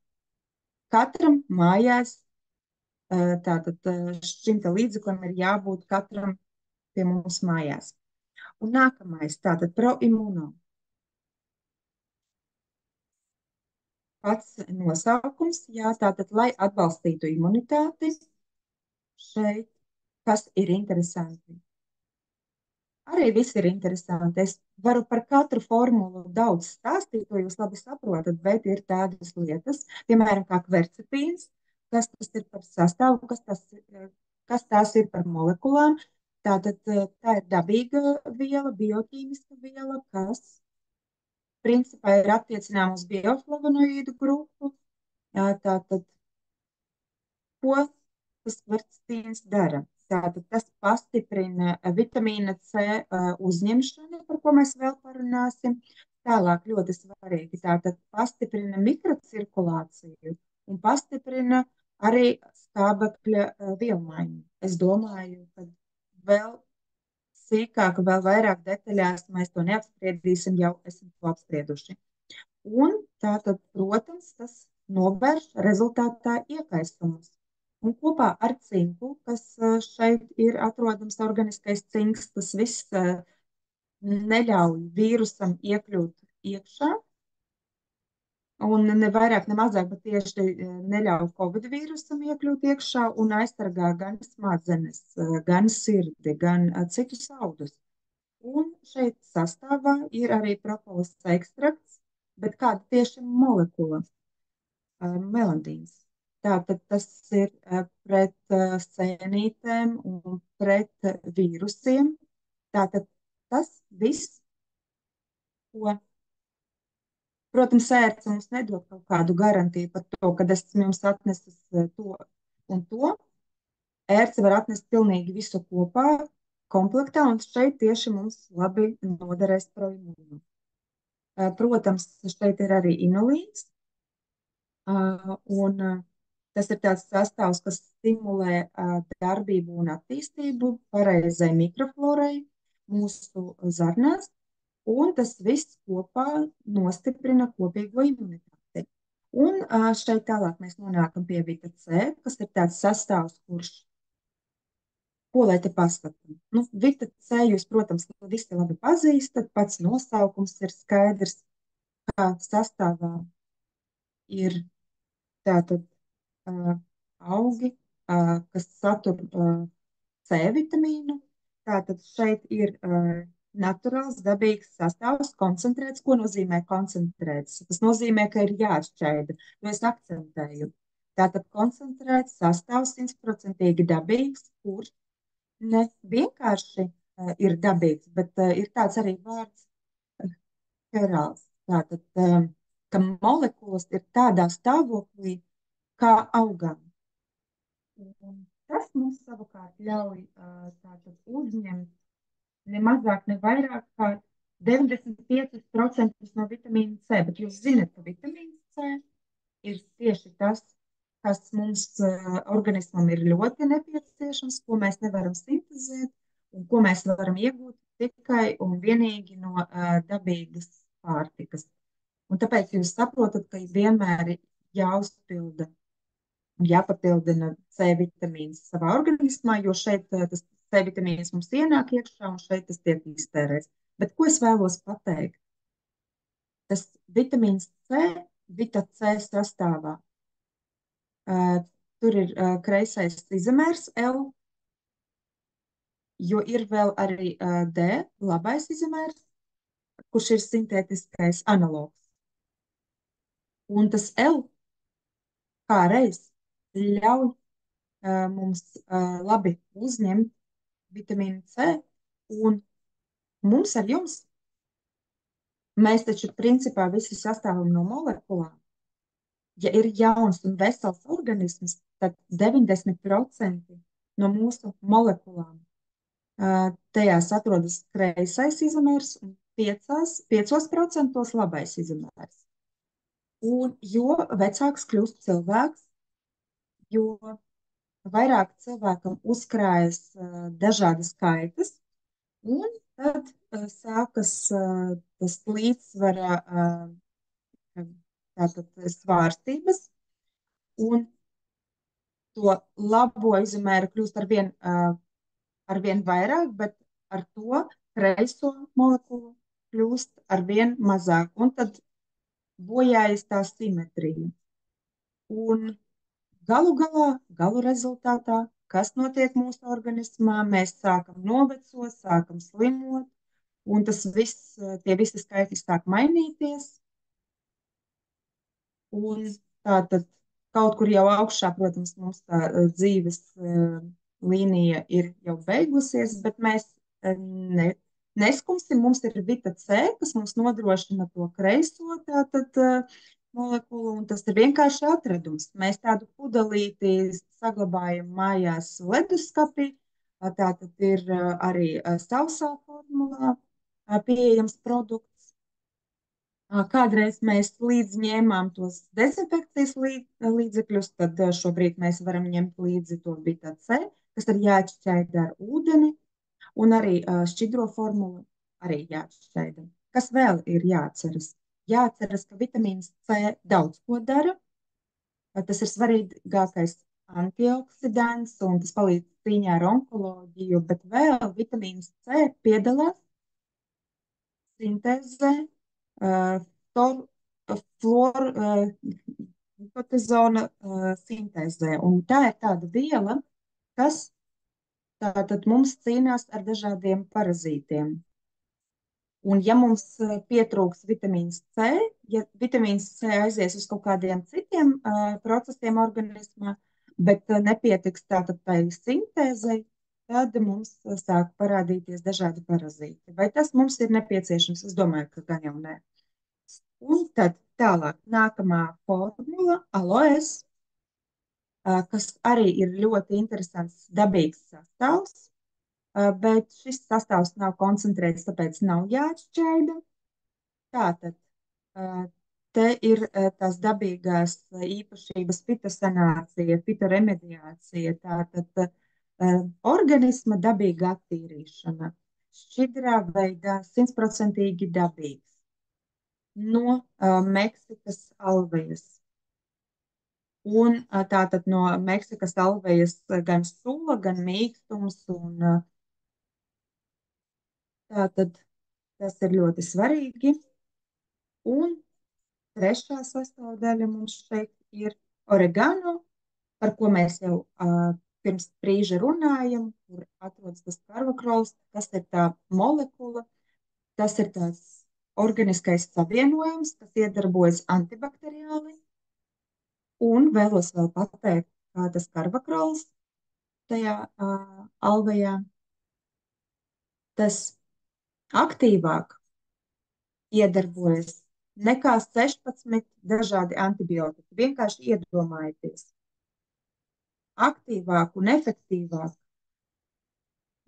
katram mājās tātad šim te līdzeklim ir jābūt katram pie mums mājās. Un nākamais, tātad proimmuno. Pats nosaukums, jā, tātad, lai atbalstītu imunitāti, šeit, kas ir interesanti. Arī viss ir interesanti. Es varu par katru formulu daudz stāstīt, to jūs labi saprotat, bet ir tādas lietas, piemēram, kā kvercetīns, kas tas ir par sastāvu, kas tās ir par molekulām. Tātad tā ir dabīga viela, bioķīmiska viela, kas principā ir attiecināma uz bioflavonoīdu grupu. Tātad, ko tas kvercetīns dara? Tātad tas pastiprina vitamīna C uzņemšanu, par ko mēs vēl parunāsim. Tālāk ļoti svarīgi, tātad pastiprina mikrocirkulāciju un pastiprina arī skābekļa vielmaiņu. Es domāju, ka vēl sīkāk, vēl vairāk detaļās mēs to neapspriedīsim, jau esam to apsprieduši. Un tātad, protams, tas novērš rezultātā iekaisumus. Un kopā ar cinku, kas šeit ir atrodams organiskais cinks, tas viss neļauj vīrusam iekļūt iekšā. Un ne vairāk, ne mazāk, bet tieši neļauj Covid vīrusam iekļūt iekšā un aizsargā gan smadzenes, gan sirdi, gan citus audus. Un šeit sastāvā ir arī propolis ekstrakts, bet kāda tieši molekula? Melandīns. Tātad tas ir pret sēnītēm un pret vīrusiem. Tātad tas viss, ko, protams, ērts mums nedod kaut kādu garantiju par to, kad esmu jums atnesis to un to. Ērts var atnest pilnīgi visu kopā, komplektā, un šeit tieši mums labi noderēs proimūnu. Protams, šeit ir arī inulīns, un tas ir tāds sastāvs, kas stimulē darbību un attīstību pareizai mikroflorai mūsu zarnās, un tas viss kopā nostiprina kopīgo imunitāti. Un šeit tālāk mēs nonākam pie Vita C, kas ir tāds sastāvs, kurš, ko lai te pasakam? Nu, Vita C jūs, protams, visi labi pazīstat, pats nosaukums ir skaidrs, kā sastāvā ir tātad augi, kas satur C vitamīnu. Tātad šeit ir naturāls, dabīgs sastāvs, koncentrēts. Ko nozīmē koncentrēts? Tas nozīmē, ka ir jāatšķaida, to es akcentēju. Tātad koncentrēts sastāvs 100% dabīgs, kurš ne vienkārši ir dabīgs, bet ir tāds arī vārds herāls. Tātad, ka molekulas ir tādā stāvoklī, kā augam. Un tas mums savukārt ļauj uzņemt ne mazāk, ne vairāk kā 95% no vitamīna C. Bet jūs zināt, ka vitamīns C ir tieši tas, kas mums organismam ir ļoti nepieciešams, ko mēs nevaram sintezēt un ko mēs varam iegūt tikai un vienīgi no dabīgas pārtikas. Un tāpēc jūs saprotat, ka vienmēr ir jāuzpilda un jāpapildina C vitamīns savā organismā, jo šeit tas C vitamīns mums ienāk iekšā un šeit tas tiek iztērēts. Bet ko es vēlos pateikt? Tas vitamīns C, Vita C sastāvā, tur ir kreisais izamērs L, jo ir vēl arī D, labais izamērs, kurš ir sintētiskais analogs. Un tas L kā reiz ļauj mums labi uzņemt vitamīnu C, un mums ar jums, mēs taču principā visi sastāvam no molekulām. Ja ir jauns un vesels organisms, tad 90% no mūsu molekulām tajās atrodas kreisais izamērs un 5% labais izamērs. Un jo vecāks kļūst cilvēks, jo vairāk cilvēkam uzkrājas dažādas kaitas, un tad sākas tas līdzsvara tātad svārstības, un to labo izmēru kļūst arvien vairāk, bet ar to kreiso molekulu kļūst arvien mazāk, un tad bojājas tā simetrija. Un galu rezultātā, kas notiek mūsu organismā, mēs sākam novecot, sākam slimot, un tas viss, tie visi skaitļi sāk mainīties. Un tā tad kaut kur jau augšā, protams, mums tā dzīves līnija ir jau beigusies, bet mēs ne, neskumsim. Mums ir vita C, kas mums nodrošina to kreiso tātad molekulu, un tas ir vienkārši atradums. Mēs tādu pudelīti saglabājam mājās leduskapī. Tātad ir arī sausā formulā pieejams produkts. Kādreiz mēs līdzi ņēmām tos dezinfekcijas līdzekļus, tad šobrīd mēs varam ņemt līdzi to beta C, kas ir jāatšķaida ar ūdeni, un arī šķidro formulu arī jāatšķaida. Kas vēl ir jāatceras? Jāatceras, ka vitamīns C daudz ko dara. Tas ir svarīgākais antioksidants, un tas palīdz cīņā ar onkoloģiju, bet vēl vitamīns C piedalās sintēzē fluorkortizona sintēzē. Un tā ir tāda viela, kas tātad mums cīnās ar dažādiem parazītiem. Un ja mums pietrūks vitamīns C, ja vitamīns C aizies uz kaut kādiem citiem procesiem organismā, bet nepietiks tātad tai sintēzei, tad mums sāk parādīties dažādi parazīti. Vai tas mums ir nepieciešams? Es domāju, ka gan jau nē. Un tad tālāk nākamā formula, aloes, kas arī ir ļoti interesants dabīgs sastāvs, bet šis sastāvs nav koncentrēts, tāpēc nav jāatšķaida. Tātad te ir tās dabīgās īpašības fitosanācija, fitoremediācija, tātad organisma dabīga attīrīšana, šķidrā veidā 100% dabīgs no Meksikas alvejas. Un tātad no Meksikas alvejas gan sula, gan mīkstums, un tātad tas ir ļoti svarīgi. Un trešā sastāvdaļa mums šeit ir oregano, par ko mēs jau pirms brīža runājam, kur atrodas tas karvakrols, kas ir tā molekula, tas ir tāds organiskais savienojums, kas iedarbojas antibakteriāli. Un vēlos vēl pateikt, kā tas karvakrols tajā alvejā, tas aktīvāk iedarbojas nekā 16 dažādi antibiotiķi. Vienkārši iedomājieties, aktīvāk un efektīvāk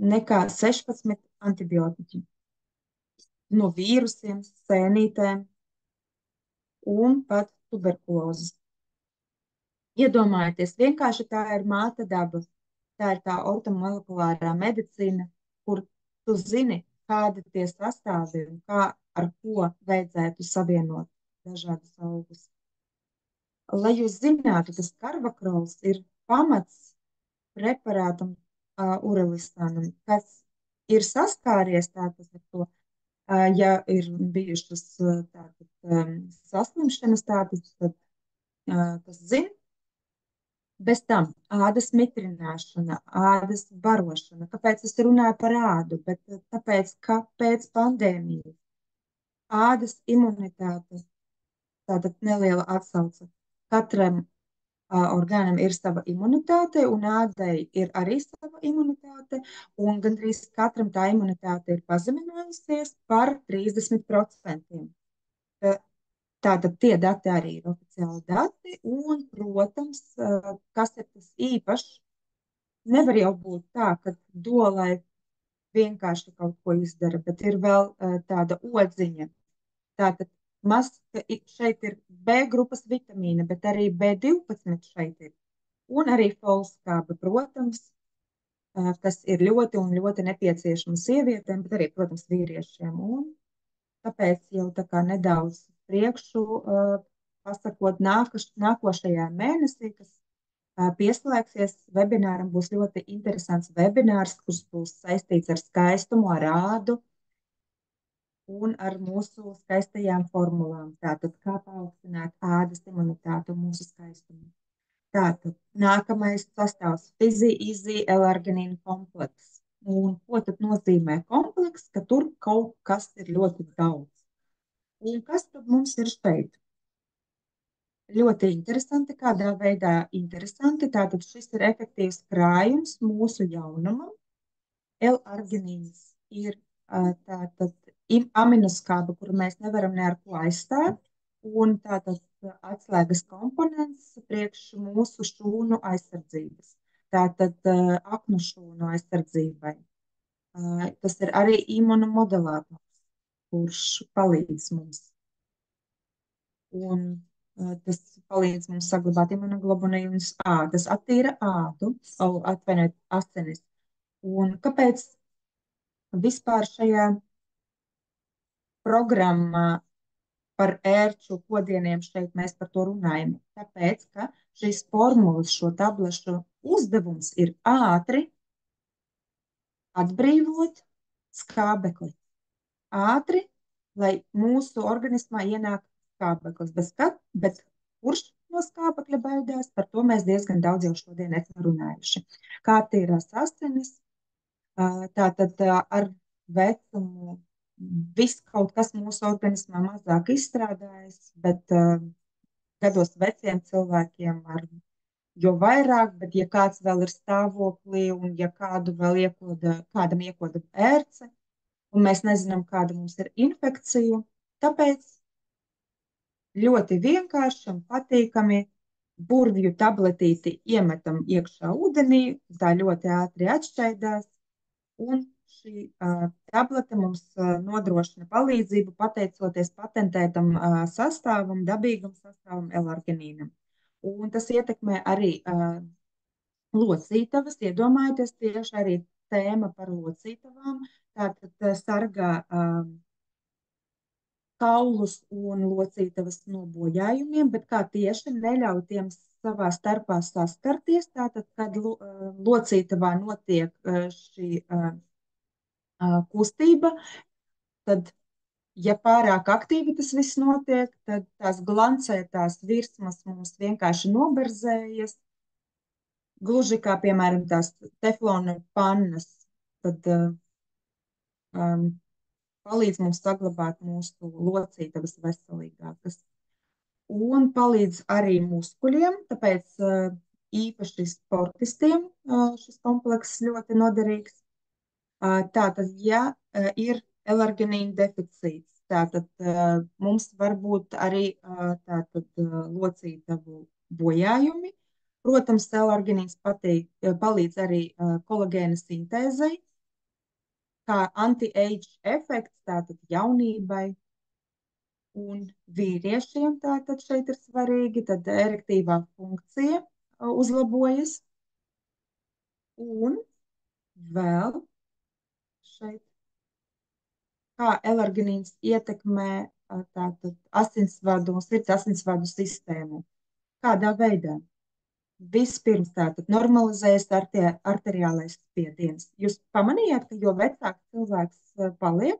nekā 16 antibiotiķi no vīrusiem, sēnītēm un pat tuberkulozes. Iedomājieties, vienkārši tā ir māte daba, tā ir tā ortomolekulārā medicīna, kur tu zini, kādi tie sastāvi un kā ar ko vajadzētu savienot dažādas augus. Lai jūs zinātu, tas karvakrols ir pamats preparātam uralistanam, kas ir saskāries tātad ar to, ja ir bijušas saslimšanas tātad, tad tas zina. Bez tam ādas mitrināšana, ādas barošana. Kāpēc es runāju par ādu? Bet tāpēc, ka pēc pandēmijas ādas imunitāte, tātad neliela atsauce, katram orgānam ir sava imunitāte, un ādai ir arī sava imunitāte, un gandrīz katram tā imunitāte ir pazeminājusies par 30%. Tātad tie dati arī ir oficiāli dati, un, protams, kas ir tas īpašs, nevar jau būt tā, ka dolai vienkārši kaut ko izdara, bet ir vēl tāda odziņa. Tātad šeit ir B grupas vitamīna, bet arī B12 šeit ir. Un arī folskāba, protams, kas ir ļoti un ļoti nepieciešama sievietēm, bet arī, protams, vīriešiem. Un tāpēc jau tā kā nedaudz priekšu pasakot nākošajā mēnesī, kas pieslēgsies webināram, būs ļoti interesants webinārs, kurš būs saistīts ar skaistumu, ar ādu un ar mūsu skaistajām formulām. Tātad, kā paaugstināt ādas imunitāti un mūsu skaistumu. Tātad, nākamais sastāvs - Fizi-Izi L-arginīna komplekss. Un ko tad nozīmē komplekss? Ka tur kaut kas ir ļoti daudz. Un kas tad mums ir šeit? Ļoti interesanti, kādā veidā interesanti. Tātad šis ir efektīvs krājums mūsu jaunumam. L-arginīns ir tātad aminoskāba, kuru mēs nevaram ne ar ko aizstāt, un tātad atslēgas komponents priekš mūsu šūnu aizsardzības. Tātad aknu šūnu aizsardzībai. Tas ir arī imunomodulators, kurš palīdz mums. Un tas palīdz mums saglabāt imunoglobulīnus ādas, attīra ādu, atvainojiet, asinis. Un kāpēc vispār šajā programmā par ērču kodieniem šeit mēs par to runājam? Tāpēc, ka šīs formulas, šo tablešu uzdevums ir ātri atbrīvot skābekli. Ātri, lai mūsu organismā ienāk skābeklis. Bet kurš no skābekļa baidās? Par to mēs diezgan daudz jau šodien esam runājuši. Kā tīrās asinis, tātad ar vecumu viss kaut kas mūsu organismā mazāk izstrādājas, bet gados veciem cilvēkiem jo vairāk, bet ja kāds vēl ir stāvoklī un ja kādam iekoda ērce, un mēs nezinām, kāda mums ir infekcija, tāpēc ļoti vienkārši un patīkami burvju tabletīti iemetam iekšā ūdenī, tā ļoti ātri atšķaidās, un šī tablete mums nodrošina palīdzību pateicoties patentētam sastāvam, dabīgam sastāvam L-arginīnam. Un tas ietekmē arī locītavas, iedomājieties tieši arī tēma par locītavām, tātad sargā kaulus un locītavas no bojājumiem, bet kā tieši neļauj tiem savā starpā saskarties, tātad, kad locītavā notiek šī kustība, tad, ja pārāk aktīvi tas viss notiek, tad tās glancētās virsmas mums vienkārši noberzējas, gluži kā, piemēram, tās teflona pannas, tad palīdz mums saglabāt mūsu locītavas veselīgākas. Un palīdz arī muskuļiem, tāpēc īpaši sportistiem šis komplekss ļoti noderīgs. Tātad, ja ir L-arginīna deficīts, tātad mums var būt arī locītavu bojājumi. Protams, L-arginīns palīdz arī kolagēna sintēzei, kā anti-age efekts, tātad jaunībai. Un vīriešiem tātad šeit ir svarīgi, tad erektīvā funkcija uzlabojas. Un vēl šeit, kā L-arginīns ietekmē tātad asinsvadu un sirds asinsvadu sistēmu. Kādā veidā? Vispirms tātad normalizējas arteriālais spiediens. Jūs pamanījāt, ka jo vecāks cilvēks paliek,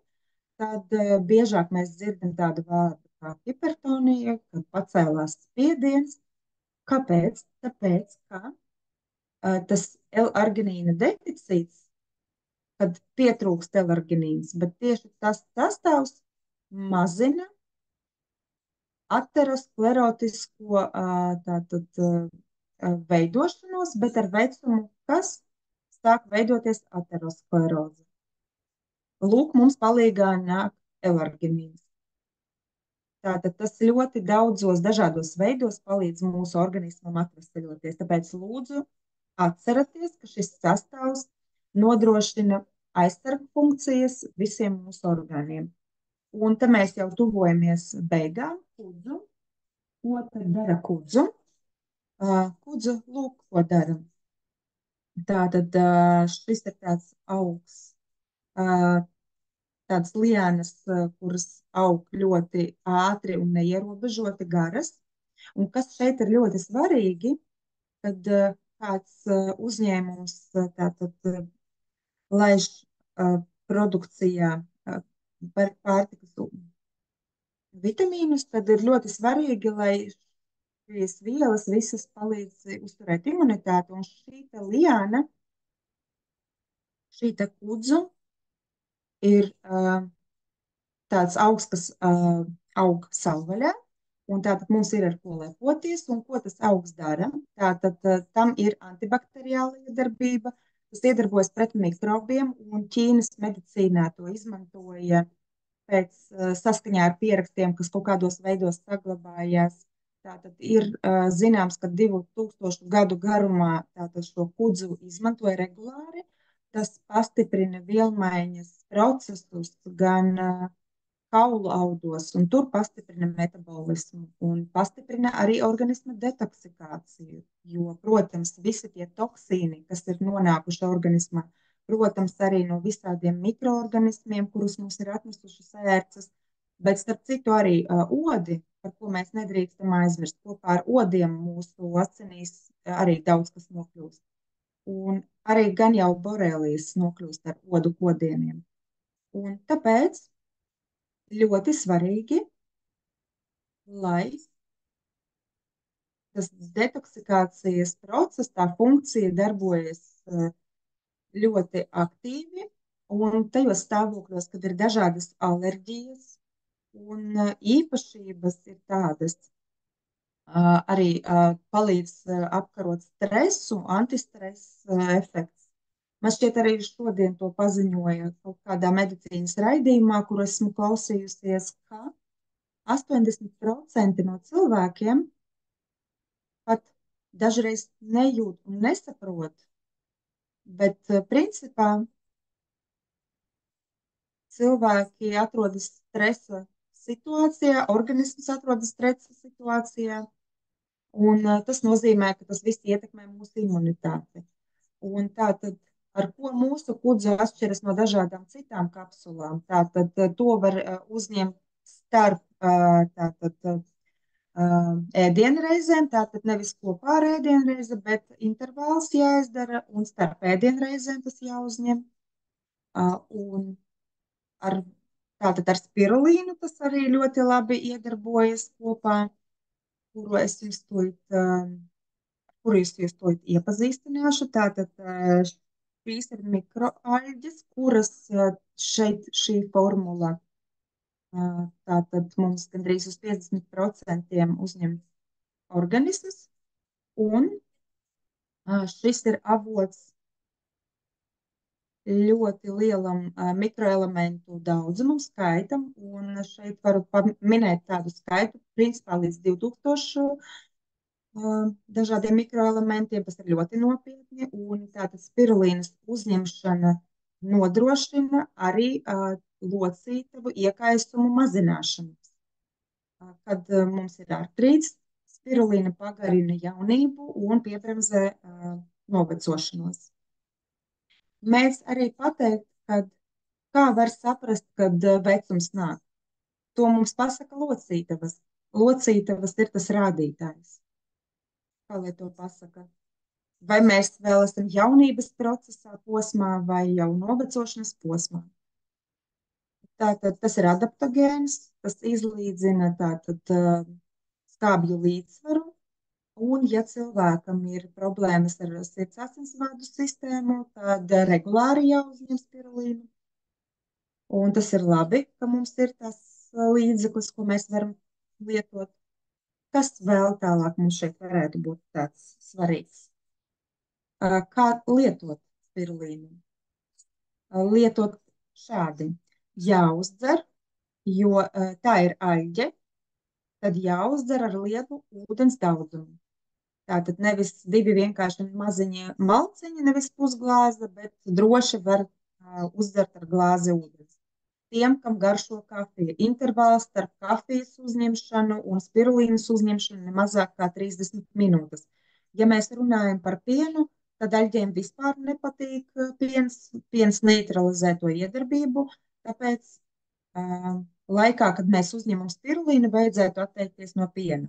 tad biežāk mēs dzirdam tādu vārdu kā hipertonija, kad pacēlās spiediens. Kāpēc? Tāpēc, ka tas L-arginīna deficīts, kad pietrūkst L-arginīns, bet tieši tas sastāvs mazina aterosklerotisko tātad veidošanos, bet ar vecumu, kas sāk veidoties ateroskleroze. Lūk, mums palīgā nāk L-arginīns. Tātad tas ļoti daudzos dažādos veidos palīdz mūsu organismam atvesaļoties. Tāpēc lūdzu atcerieties, ka šis sastāvs nodrošina aizsargu funkcijas visiem mūsu orgāniem. Un te mēs jau tuvojamies beigām. Kudzu. Ko tad dara kudzu? Kudzu, lūk, ko dara. Tātad šis ir tāds augs, tādas lienas, kuras aug ļoti ātri un neierobežoti garas. Un kas šeit ir ļoti svarīgi, kad kāds uzņēmums tātad laiž produkcijā pārtikas vitamīnus, tad ir ļoti svarīgi, lai šīs vielas visas palīdz uzturēt imunitāti. Un šī te liana, šī te kudzu ir tāds augs, kas aug savvaļā. Un tātad mums ir ar ko lepoties, un ko tas augs dara. Tātad tam ir antibakteriāla iedarbība, tas iedarbojas pret mikrobiem, un Ķīnas medicīnā to izmantoja pēc saskaņā ar pierakstiem, kas kaut kādos veidos saglabājās. Tātad ir zināms, ka 2000 gadu garumā tātad šo kudzu izmantoja regulāri. Tas pastiprina vielmaiņas procesus gan kaulu audos, un tur pastiprina metabolismu un pastiprina arī organisma detoksikāciju. Jo, protams, visi tie toksīni, kas ir nonākuši organismā, protams, arī no visādiem mikroorganismiem, kurus mums ir atnesušas ērces, bet starp citu arī odi, par ko mēs nedrīkstam aizmirst. Kopā ar odiem mūsu asinīs arī daudz kas nokļūst. Un arī gan jau borelijas nokļūst ar odu kodieniem. Un tāpēc ļoti svarīgi, lai tas detoksikācijas process, tā funkcija darbojas ļoti aktīvi, un tajos stāvokļos, kad ir dažādas alerģijas, un īpašības ir tādas, arī palīdz apkarot stresu, antistresa efekts. Man šķiet, arī šodien to paziņoja kaut kādā medicīnas raidījumā, kur esmu klausījusies, ka 80% no cilvēkiem pat dažreiz nejūt un nesaprot, bet principā cilvēki atrodas stresa situācijā, organisms atrodas stresa situācijā, un tas nozīmē, ka tas viss ietekmē mūsu imunitāti. Un tātad, ar ko mūsu kudze atšķiras no dažādām citām kapsulām? Tātad to var uzņemt starp tātad ēdienreizēm, tātad nevis kopā ar ēdienreizi, bet intervāls jāizdara, un starp ēdienreizēm tas jāuzņem. Un tātad ar spirulīnu tas arī ļoti labi iedarbojas kopā, kuru es jums iepazīstināšu. Tātad šīs ir mikroaļģes, kuras šeit šī formula tātad mums gandrīz uz 50% uzņem organisms, un šis ir avots ļoti lielam mikroelementu daudzumam, skaitam, un šeit varu minēt tādu skaitu, principā līdz 2000 dažādiem mikroelementiem, kas ir ļoti nopietni, un tātad spirulīnas uzņemšana nodrošina arī locītavu iekaisumu mazināšanu. Kad mums ir artrīts, spirulīna pagarina jaunību un piebremzē novecošanos. Mēs arī pateikt, kā var saprast, kad vecums nāk. To mums pasaka locītavas. Locītavas ir tas rādītājs. Kā lai to pasaka? Vai mēs vēl esam jaunības procesā posmā vai jau novecošanas posmā? Tātad tas ir adaptogēns, tas izlīdzina tātad skābju līdzsvaru. Un, ja cilvēkam ir problēmas ar sirds asinsvadu sistēmu, tad regulāri jāuzņem spirulīnu. Un tas ir labi, ka mums ir tas līdzeklis, ko mēs varam lietot. Kas vēl tālāk mums šeit varētu būt tāds svarīgs? Kā lietot spirulīnu? Lietot šādi. Jāuzdzer, jo tā ir aļģe, tad jāuzdzer ar lielu ūdens daudzumu. Tātad nevis divi vienkārši maziņi malciņi, nevis pusglāze, bet droši var uzdzert ar glāzi ūdens. tiem, kam garšo kafija. Intervāls starp kafijas uzņemšanu un spirulīnas uzņemšanu ne mazāk kā 30 minūtes. Ja mēs runājam par pienu, tad aļģiem vispār nepatīk piens. Piens neutralizē to iedarbību, tāpēc laikā, kad mēs uzņemam spirulīnu, vajadzētu atteikties no piena.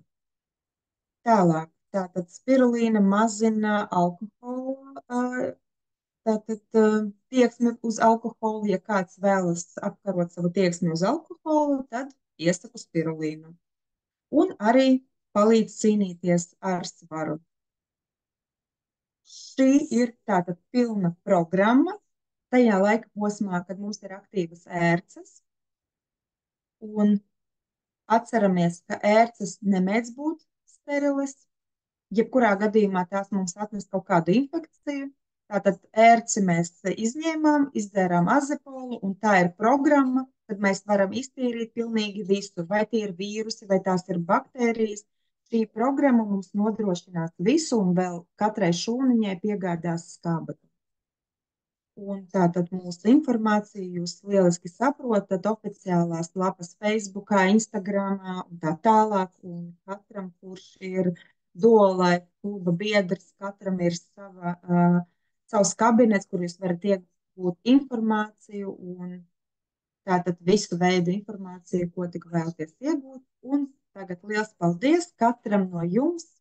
Tālāk, tātad spirulīna mazina alkohola tieksmi uz alkoholu. Ja kāds vēlas apkarot savu tieksmi uz alkoholu, tad iesaku spirulīnu. Un arī palīdz cīnīties ar svaru. Šī ir tātad pilna programma tajā laika posmā, kad mums ir aktīvas ērces. Un atceramies, ka ērces nemēdz būt sterilas. Jebkurā gadījumā tās mums atnes kaut kādu infekciju. Tātad ērci mēs izņēmām, izdzērām azepolu, un tā ir programma, kad mēs varam iztīrīt pilnīgi visu, vai tie ir vīrusi, vai tās ir baktērijas. Šī programma mums nodrošinās visu, un vēl katrai šūniņai piegādās skābekli. Un tātad mūsu informāciju jūs lieliski saprotat oficiālās lapas Facebookā, Instagramā un tā tālāk. Un katram, kurš ir Duolife kluba biedrs, katram ir savs kabinets, kur jūs varat iegūt informāciju un tātad visu veidu informāciju, ko tik vēlaties iegūt. Un tagad liels paldies katram no jums!